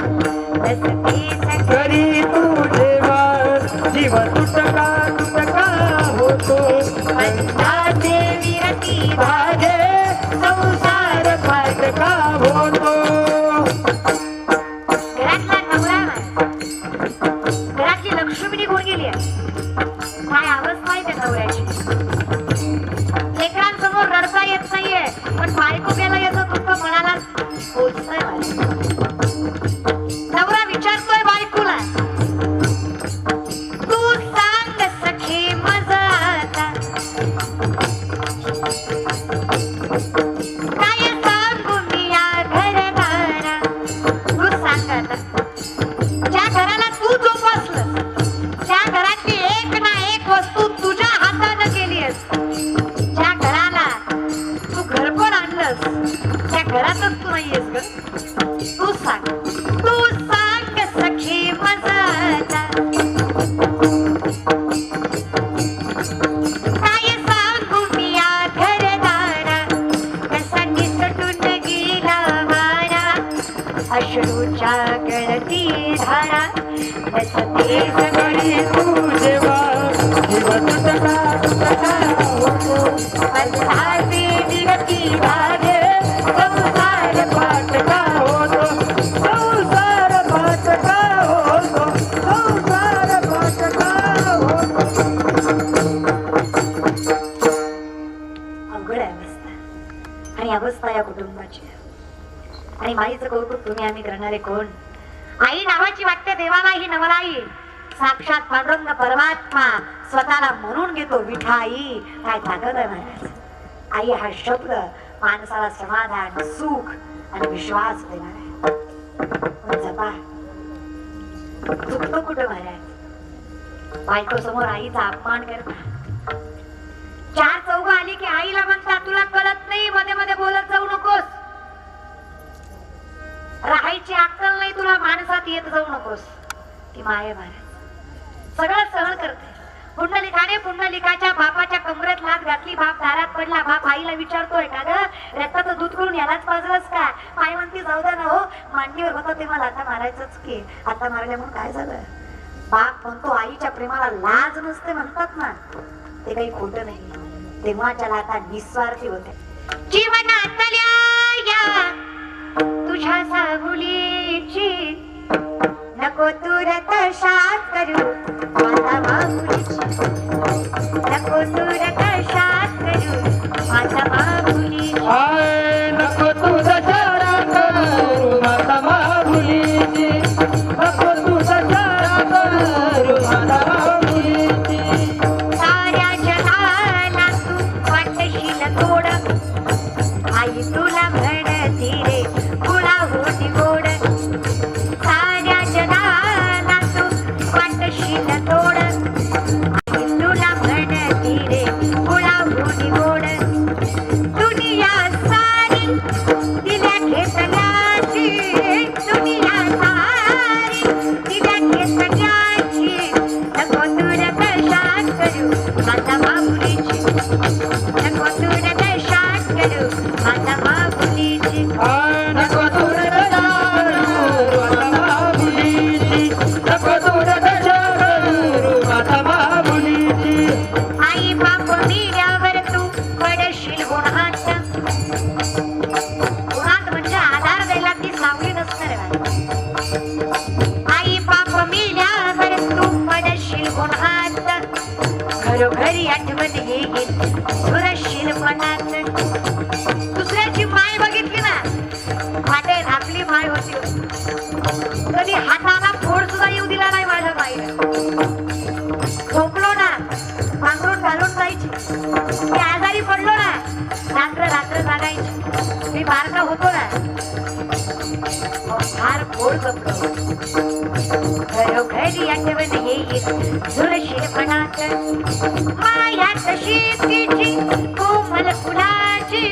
घरी तुझे जीव तुटका होतो. बंधाचे विरती धागे, संसार फाटका होतो. लक्ष्मी निघून गेली. काय अवस्था आहे त्या नवऱ्याची. लेकरांसमोर रडता येत नाहीये, पण बायको गेला याचं दुःख मनाला पोचतंय. नवरा विचारतोय बायकोला, तू सांग सखी मजा आता, काय सांगू मी या घरदारा. तू सांग आता, ज्या घराला तू जोपासलं, ज्या घराची एक ना एक वस्तू तुझ्या हातानं केलीस, ज्या घराला तू घरभर आणलंस, त्या घरातच तू नाहीयेस ग. तू सांग सखी मजा आता, काय सांगू मी या घरदारा. कसा निसटून गेला वारा, अश्रूच्या गळती धारा. नसतेस घरी तुझे जीव तुटका होतो. बंधाचे विरती धागे, संसार फाटका होतो. संसार फाटका होतो. संसार फाटका होतो. अवघड आहे अवस्था, आणि अवस्था या कुटुंबाची. आणि माईचं कौतुक तुम्ही आम्ही करणारे कोण? आई नावाची वाटते देवाला ही नवलाई. साक्षात पांडुरंग परमात्मा स्वतःला म्हणून घेतो विठाई. काय ताकद आहे महाराज. आई हा शब्द माणसाला समाधान, सुख आणि विश्वास देणार आहे. जपा, चुकतो कुठं महाराज. बायको समोर आईचा अपमान करता. चार चौघ आली की आईला म्हणतात, तुला कळत नाही, मध्ये मध्ये बोलत जाऊ नकोस. राहायची अक्कल नाही तुला, माणसात येत जाऊ नकोस. ती माय महाराज सगळं सहन त्याने पुंडलिकाच्या बापाच्या कमरेत लाथ घातली. बाप दारात पडला. बाप आईला विचारतोय का ग रक्ताचं दूध करून यालाच पाजलंस का? आई म्हणती जाऊ द्या ना हो, मांडीवर होतं ते मला आता मारायचंच की. आता मारल्या म्हणून काय झालं? बाप म्हणतो आईच्या प्रेमाला लाज नसते म्हणतात ना, ते काही खोटं नाही. तेव्हाच्या लाथा निस्वार्थी होते. जीवनातल्या या तुझ्या सावलीची नको तुरत शात करू माझा बाबुलीची. नको तुरत शात करू माझा बाबुलीची. आय नको तुझा चारा करू माता बाबुलीची. नको तुझा चारा करू माता बाबुलीची. साऱ्या जगाला तू वाटशील गोड आई तुला म्हणती रे गुळा होती गोड. साऱ्या जगाला तू वाटशील गोड आई तुला म्हणती रे गुळा होती गोड. दुनिया सारी दिल्या घेतल्याची. दुनिया सारी दिल्या घेतल्याची. नको तुरत शात करू माझा बाबुलीची. नको तुरत शात करू माझा बाबुलीची. आय नको तुझा चारा करू माता बाबुलीची. नको तुझा चारा करू माता बाबुलीची. आई बाप मिळावर तू पडशील गुन्हात. गुन्हात म्हणजे आधार द्यायला ती सावली नसणार आहे. आई बाप मिळावर तू पडशील गुन्हात. घरोघरी आठवण येईल सुरशील मनात. दुसऱ्याची माय बघितली ना वाटेल आपली माय होती. कधी हाताला फोड सुद्धा येऊ दिला नाही माझ्या माईला. झोपलो ना पांघरून घालून जायची. मी आजारी पडलो ना रात्र रात्र जागायची. मी बारका होतो ना फार गोड जपलो. घरोघरी आठवण येईल सुरशीरपणात. मायात शेतीची कोमल फुलाची.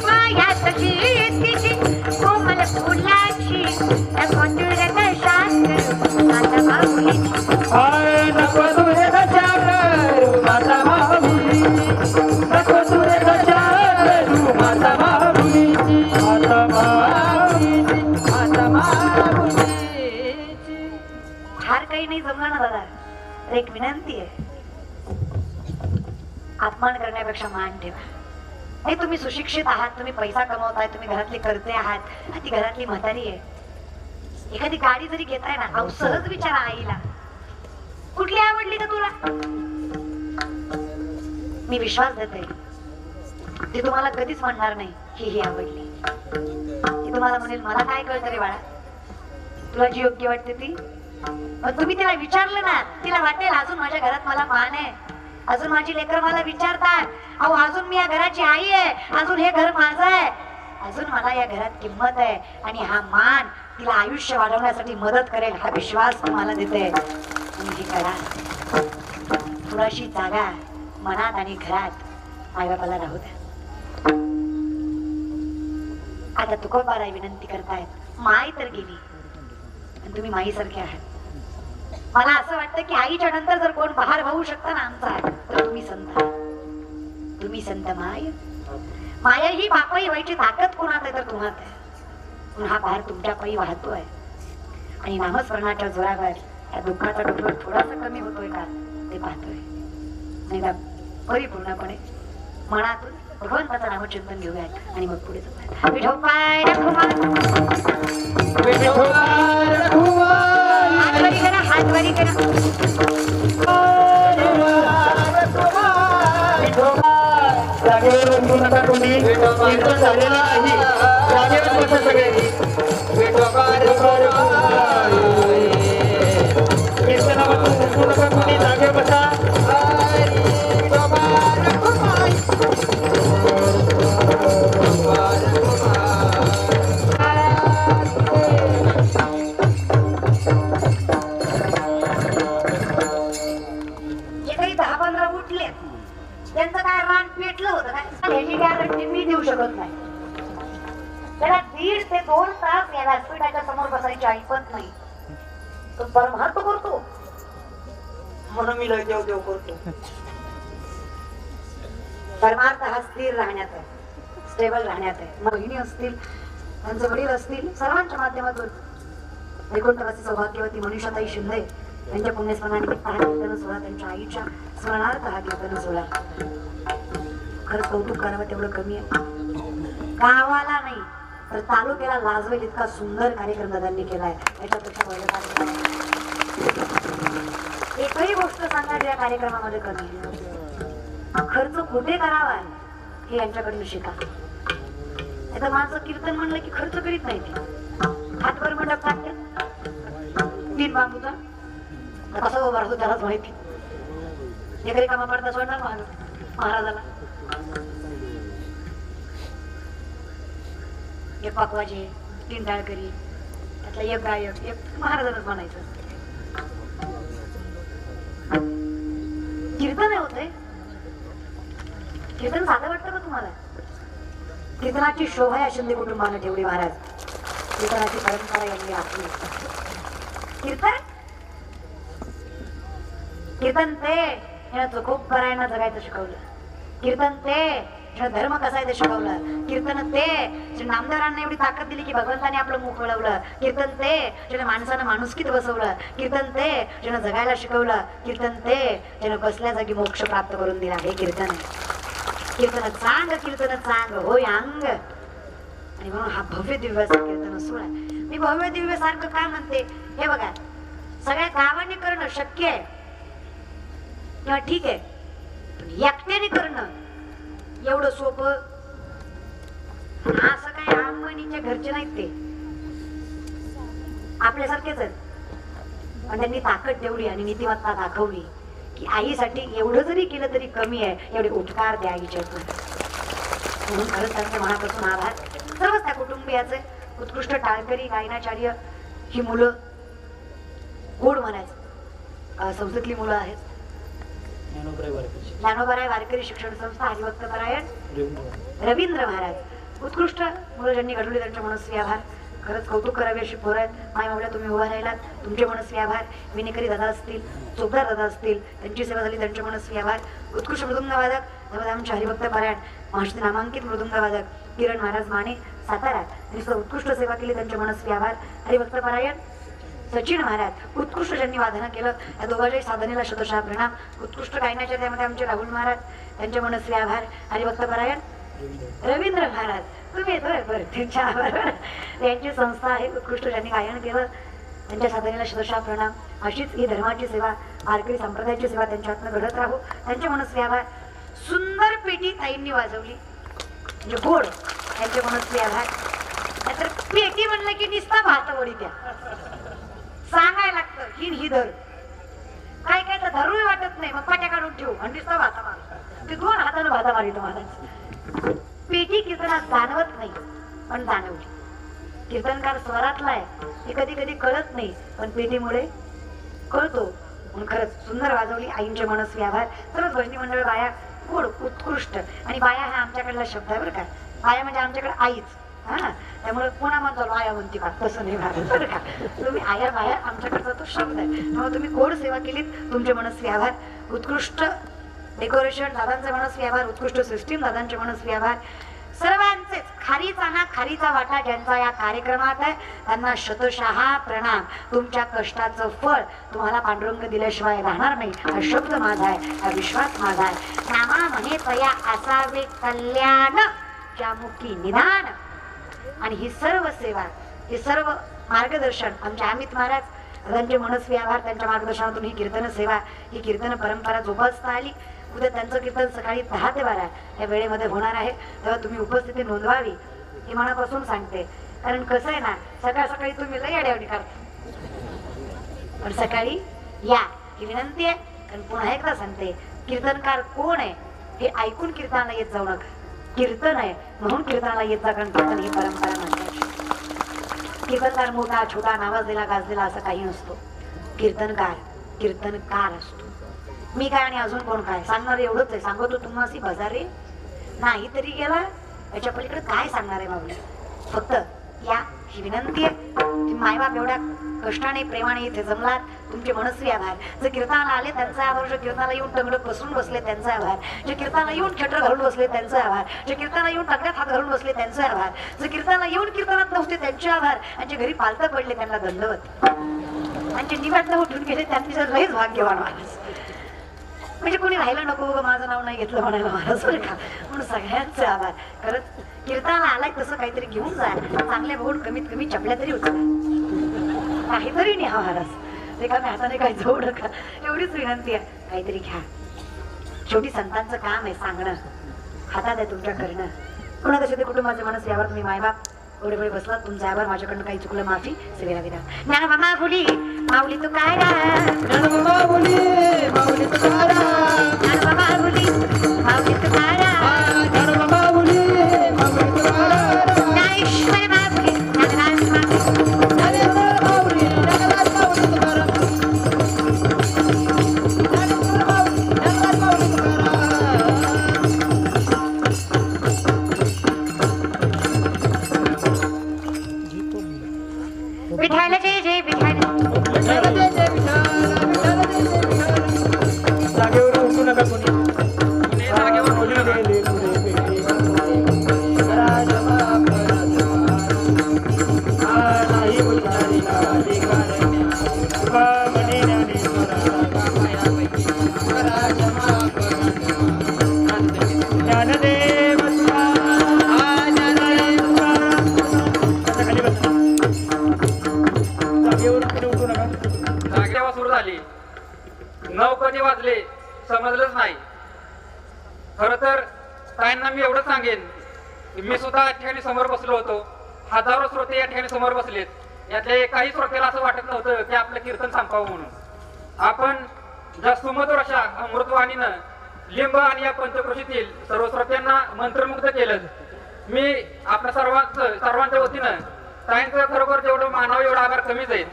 मायात शेतीची कोमल फुलाची. नको तुरत शात करू माझा बाबुलीची. आय नको तुझा चारा करू माता बाबुलीची. नको तुझा चारा करू माता बाबुलीची. माता बाबुलीची. माता बाबुलीची. फार काही नाही जमणार ना दादा. तर एक विनंती आहे, अपमान करण्यापेक्षा मान ठेवा. नाही तुम्ही सुशिक्षित आहात, तुम्ही पैसा कमवताय, तुम्ही घरातले करते आहात, ती घरातली म्हातारी आहे. एखादी गाडी जरी घेताय ना अहो सहज विचारा आईला कुठली आवडली का तुला. मी विश्वास देते ती तुम्हाला कधीच म्हणणार नाही की ही आवडली. ती तुम्हाला म्हणेल मला काय कळतं रे बाळा, तुला जी योग्य वाटते ती. पण तुम्ही तिला विचारलं ना तिला वाटेल अजून माझ्या घरात मला मान आहे. अजून माझी लेकर मला विचारतात अहो अजून मी या घराची आई आहे. अजून हे घर माझं आहे. अजून मला या घरात किंमत आहे. आणि हा मान तिला आयुष्य वाढवण्यासाठी मदत करेल हा विश्वास तुम्हाला देते. आणि हे करा. थोडीशी जागा मनात आणि घरात आईबापाला राहू द्या. आता तुकोबाराय विनंती करतायत. माय तर गेली आणि तुम्ही माईसारखे आहात. मला असं वाटतं की आईच्या नंतर जर कोण बहार होऊ शकता ना आमचा तर तुम्ही संत. तुम्ही संत माय. माया ही बापाई व्हायची ताकद कोणात आहे तर तुम्हात आहे. पण हा बहार तुमच्या पायी वाहतोय आणि नामस्मरणाच्या जोरावर या दुःखाचा डोंगर थोडासा कमी होतोय का ते पाहतोय. नाही परिपूर्णपणे मनातून भगवंताचं नामचिंतन घेऊयात आणि मग पुढे जाऊयात. विठोबाय रघुमान. हात वरी करा, हात वरी करा. जागेवर रंगू नका तुम्ही. कीर्तन झालेलं आहे. जागेवर बसा सगळे. कीर्तनापासून रंगू नका तुम्ही. जागेवर बसा. जे काही 10-15 उठले त्यांचं काय रान पेटलं होतं काय याची गॅरंटी मी देऊ शकत नाही. त्याला 1.5 ते 2 तास या व्यासपीठाच्या समोर बसायची ऐपत नाही. तो परमार्थ करतो. म्हणून मी लय देव देव करतो. परमार्थ हा स्थिर राहण्यात आहे, स्टेबल राहण्यात आहे. बहिणी असतील, त्यांचे वडील असतील, सर्वांच्या माध्यमातून वैकुंठवासी सौभाग्यवती मनीषाताई शिंदे त्यांच्या पुण्यस्मरणानिमित्त हा कीर्तन सोहळा, त्यांच्या आईच्या स्मरणार्थ हा कीर्तन सोहळा. खरंच कौतुक करावं तेवढं कमी आहे. गावाला नाही तर तालुक्याला लाजवेल इतका सुंदर कार्यक्रम दादांनी केलाय. याच्यापेक्षा पहिलं कार्यक्रम एकही गोष्ट सांगा या कार्यक्रमामध्ये कमी. खर्च कुठे करावा हे यांच्याकडनं शिका. आता माणसं कीर्तन म्हणलं की खर्च करीत नाही, ते हातभर मंडप टाकते, 3 बांबूचा कसा उभा राहतो त्यालाच माहिती. एकरी कामा पडता सोडणार महाराजाला. एक पकवाजे, 3 टाळकरी, त्यातला एक गायक, एक महाराजांनाच म्हणायचं. कीर्तन आहे होतंय. कीर्तन साधं वाटतं का तुम्हाला? कीर्तनाची शोभा या शिंदे कुटुंबाने ठेवली महाराज. कीर्तनाची परंपरा यांनी आखली. कीर्तन ते खूप परायणा जगायचं शिकवलं. कीर्तन ते धर्म कसा आहे ते शिकवलं. कीर्तन ते नामदारांना एवढी ताकद दिली की भगवंताने आपलं मुख वळवलं. कीर्तन ते ज्याने माणसानं माणुसकीत बसवलं. कीर्तन ते ज्यानं जगायला शिकवलं. कीर्तन ते ज्यानं बसल्या जागी मोक्ष प्राप्त करून दिला. हे कीर्तन आहे. कीर्तन चांग होय अंग. आणि म्हणून हा भव्य दिव्य कीर्तन सोहळा. मी भव्य दिव्य सारखं काय म्हणते हे बघा, सगळ्या गावांनी करणं शक्य आहे किंवा ठीक आहे, पण एकट्याने करणं एवढं सोपं असं काय अंबानीच्या घरचे नाहीत, ते आपल्यासारखेच आहेत. पण त्यांनी ताकद ठेवली आणि नीतिमत्ता दाखवली की आईसाठी एवढं जरी केलं तरी कमी आहे. एवढे उपकार द्या आईच्या. म्हणून खरंच त्यांच्या मनापासून आभार. सर्वच त्या कुटुंबियाचे. उत्कृष्ट टाळकरी गायनाचार्य ही मुलं, गोड म्हणायचं, संस्थेतली मुलं आहेत. ज्ञानोबराय वारकरी शिक्षण संस्था, हरिभक्त परायण रवींद्र महाराज. उत्कृष्ट मुलं ज्यांनी घडवली त्यांच्या मनस्वी आभार. खरंच कौतुक करावे अशी पोरं आहेत. माय मावल्या तुम्ही उभा राहिलात, तुमचे मनस्वी आभार. विनेकरी दादा असतील, चोपदार दादा असतील, त्यांची सेवा झाली, त्यांचे मनस्वी आभार. उत्कृष्ट मृदुंगवादक त्यामध्ये आमचे हरिभक्त परायण महाराष्ट्र नामांकित मृदुंगवादक किरण महाराज माने सातारा, त्यांनी उत्कृष्ट सेवा केली, त्यांचे मनस्वी आभार. हरिभक्त परायण सचिन महाराज, उत्कृष्ट ज्यांनी वादन केलं, या दोघांच्याही साधनेला शतशः प्रणाम. उत्कृष्ट गायनाच्या त्यामध्ये आमचे राहुल महाराज, त्यांचे मनस्वी आभार. हरिभक्त परायण रवींद्र महाराज, तुम्ही येतोय बरं, त्यांच्या आभार. त्यांची संस्था आहे. उत्कृष्ट ज्यांनी गायन केलं, त्यांच्या साधनेला शतशः प्रणाम. अशीच ही धर्माची सेवा, वारकरी संप्रदायाची सेवा त्यांच्या हातनं घडत राहू, त्यांचे मनस्वी आभार. सुंदर पेटी ताईंनी वाजवली, म्हणजे गोड, त्यांचे मनस्वी आभार. नाहीतर पेटी म्हणलं की निस्ता भातवडी द्या सांगायला लागतं, ही धर, काय काय तर धरूही वाटत नाही, मग पाट्या काढून ठेवू आणि निस्ता भाता मार. ते 2 हातानं भाता मारितो महाराज. पेटी कीर्तनात जाणवत नाही पण जाणवली. कीर्तनकार स्वरातला आहे हे कधी कधी कळत नाही, पण पेटीमुळे कळतो. म्हणून खरंच सुंदर वाजवली. आईंचे मनस्वी आभार. सर्वच भजनी मंडळ बाया गोड, उत्कृष्ट. आणि बाया हा आमच्याकडला शब्द आहे बरं का. बाया म्हणजे आमच्याकडे आईच. हा, त्यामुळे पुन्हा म्हणतो आया म्हणते का, तसं नाही भारत बरं का. तुम्ही आया बाया आमच्याकडचा तो शब्द आहे. त्यामुळे तुम्ही गोड सेवा केलीत, तुमचे मनस्वी आभार. उत्कृष्ट डेकोरेशन दादांचे मनस्वी आभार. उत्कृष्ट सिस्टीम दादांचे मनस्वी आभार. सर्वांचेच खारीचा ना खारीचा वाटा ज्यांचा या कार्यक्रमात आहे त्यांना शतशः प्रणाम. तुमच्या कष्टाचं फळ तुम्हाला पांडुरंग दिल्याशिवाय राहणार नाही, हा शब्द माझा आहे, हा विश्वास माझा आहे. नामा म्हणे तया असावे कल्याण, ज्यामुखी निदान. आणि ही सर्व सेवा, हे सर्व मार्गदर्शन आमचे अमित महाराज, त्यांचे मनस्वी आभार. त्यांच्या मार्गदर्शनातून ही कीर्तन सेवा, ही कीर्तन परंपरा जोपासता आली. उद्या त्यांचं कीर्तन सकाळी 10 ते 12 या वेळेमध्ये होणार आहे, तेव्हा तुम्ही उपस्थिती नोंदवावी ही मनापासून सांगते. कारण कसं आहे ना, सकाळ सकाळी तुम्ही लय अडवणी करता, पण सकाळी या ही विनंती आहे. कारण पुन्हा एकदा सांगते, कीर्तनकार कोण आहे हे ऐकून कीर्तनाला येत जाऊ नका. कीर्तन आहे म्हणून कीर्तनाला येत जा, कारण कीर्तन ही परंपरा म्हणते. कीर्तनकार मोठा छोटा, नावाजलेला गाजलेला असं काही नसतो. कीर्तनकार असतो. मी काय आणि अजून कोण काय सांगणार एवढंच आहे. सांगतो तुम्हाला बजारे नाही तरी गेला, याच्या पलीकडे काय सांगणार आहे माऊली. फक्त या ही विनंती आहे. मायबाप एवढ्या कष्टाने प्रेमाने इथे जमलात, तुमचे मनस्वी आभार. जे कीर्तनाला आले त्यांचा आभार, जे कीर्तनाला येऊन टंगडत बसून बसले त्यांचा आभार, जे कीर्तनाला येऊन खेटर घालून बसले त्यांचा आभार, जे कीर्तनाला येऊन टाकड्यात हात घालून बसले त्यांचा आभार, जे कीर्तनाला येऊन कीर्तनात नव्हते त्यांचे आभार, आणि जे घरी पालतं पडले त्यांना दंडवत, आणि जे निवांत उठून गेले त्यांनी जर लईच भाग्यवान माणूस. म्हणजे कोणी राहिलं नको ग माझं नाव नाही घेतलं म्हणायला महाराज बरं का. म्हणून सगळ्यांचे आभार. खरंच कीर्तनाला आलाय तसं काहीतरी घेऊन जा, चांगल्या बघून कमीत कमी चपल्या तरी उचला, काहीतरी न्या महाराज. रिकाम्या हाताने काही जाऊ नका, एवढीच विनंती आहे. काहीतरी घ्या. शेवटी संतांचं काम आहे सांगणं, हातात आहे तुमच्या करणं. पुन्हा तसे ते कुटुंबाचे माणूस यावर तुम्ही मायबाप एवढे वेळ बसला, तुमचा आभार. माझ्याकडनं काही चुकलं माफी, सगळ्या विना. ज्ञानोबा फुली माऊली तू काय ज्ञानोबा फुली माऊली तुकाराम, ज्ञानोबा फुली माऊली तू काय ज्ञानोबा फुली माऊली तुकाराम, ज्ञानेश्वर माऊली ज्ञानराज माऊली, ज्ञानेश्वर माऊली ज्ञानराज माऊली तुकाराम, ज्ञानेश्वर माऊली ज्ञानराज माऊली तुकाराम. विठाला जय जय विठाला. विठाला जय जय विठाला, विठाला जय जय विठाला. जागेवर उठू नका कोणी, जागेवर उठू नका. ज्ञानदेव जागेवर सुरू झाली, 9 कधी वाजले समजलंच नाही. खर तर ताईंना मी एवढं सांगेन की मी सुद्धा या ठिकाणी समोर बसलो होतो. हजारो श्रोते या ठिकाणी समोर बसलेत. यातल्या एकाही श्रोत्याला असं वाटत नव्हतं की आपलं कीर्तन संपावं म्हणून. आपण ज्या सुमधुर अशा अमृतवाणीनं लिंब आणि या पंचक्रोशीतील सर्व श्रोत्यांना मंत्रमुग्ध केलं. मी आपल्या सर्वांच्या वतीनं ताईंचं खरोखर जेवढं मानावं एवढा आभार कमीच आहे.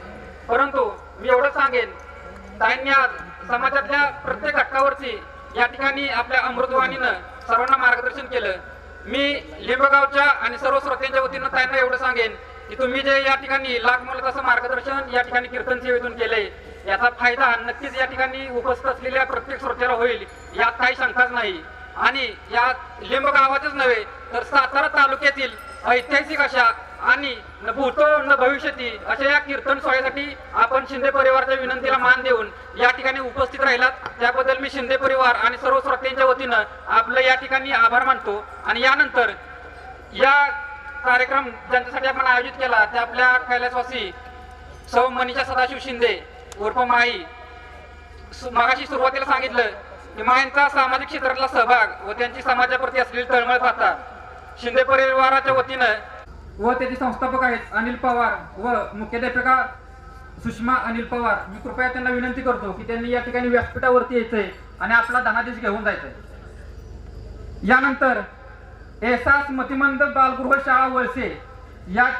परंतु मी एवढं सांगेन, ताईंनी आज समाजातल्या प्रत्येक घटकावरची या ठिकाणी आपल्या अमृतवाणीनं सर्वांना मार्गदर्शन केलं. मी लिंबगावच्या आणि सर्व श्रोत्यांच्या वतीनं ताईंना एवढं सांगेन की तुम्ही जे या ठिकाणी लाख मोलाचं असं मार्गदर्शन या ठिकाणी कीर्तन सेवेतून केलंय, याचा फायदा नक्कीच या ठिकाणी उपस्थित असलेल्या प्रत्येक श्रोत्याला होईल, यात काही शंकाच नाही. आणि या लिंब गावातच नव्हे तर सातारा तालुक्यातील ऐतिहासिक अशा आणि न भूतो न भविष्यती अशा या कीर्तन सोहळ्यासाठी आपण शिंदे परिवाराच्या विनंतीला मान देऊन या ठिकाणी उपस्थित राहिलात, त्याबद्दल मी शिंदे परिवार आणि सर्व श्रोत्यांच्या वतीनं आपलं या ठिकाणी आभार मानतो. आणि यानंतर या कार्यक्रम ज्यांच्यासाठी आपण आयोजित केला त्या आपल्या कैलासवासी सौ मनीषा सदाशिव शिंदे उर्फ माई. मागाशी सुरुवातीला सांगितलं की माईंचा सामाजिक क्षेत्रातला सहभाग व त्यांची समाजाप्रती असलेली तळमळ पाहता शिंदे परिवाराच्या वतीनं व त्याचे संस्थापक आहेत अनिल पवार व मुख्याध्यापिका सुषमा अनिल पवार, मी कृपया त्यांना विनंती करतो की त्यांनी या ठिकाणी व्यासपीठावरती यायचंय आणि आपला धनादेश घेऊन जायचंय. यानंतर एहसास मतिमंद बालगृह शाळा वळसे या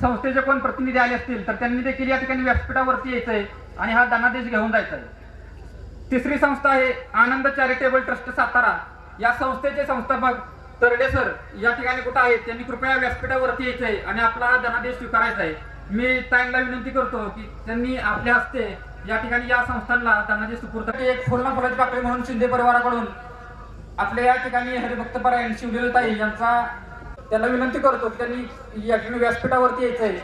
संस्थेचे कोण प्रतिनिधी आले असतील तर त्यांनी देखील या ठिकाणी व्यासपीठावरती यायचंय आणि हा धनादेश घेऊन जायचा आहे. तिसरी संस्था आहे आनंद चॅरिटेबल ट्रस्ट सातारा. या संस्थेचे संस्थापक तरडे सर या ठिकाणी कुठं आहेत, त्यांनी कृपया व्यासपीठावरती यायचंय आणि आपला हा धनादेश स्वीकारायचा आहे. मी ताईंना विनंती करतो की त्यांनी आपल्या हस्ते या ठिकाणी या संस्थांना धनादेश सुपूर्द. एक फुलना फुलाची पाकळी म्हणून शिंदे परिवाराकडून आपल्या या ठिकाणी हरिभक्तपरायण शिवलीला ताई यांचा त्यांना विनंती करतो की त्यांनी या ठिकाणी व्यासपीठावरती यायचंय.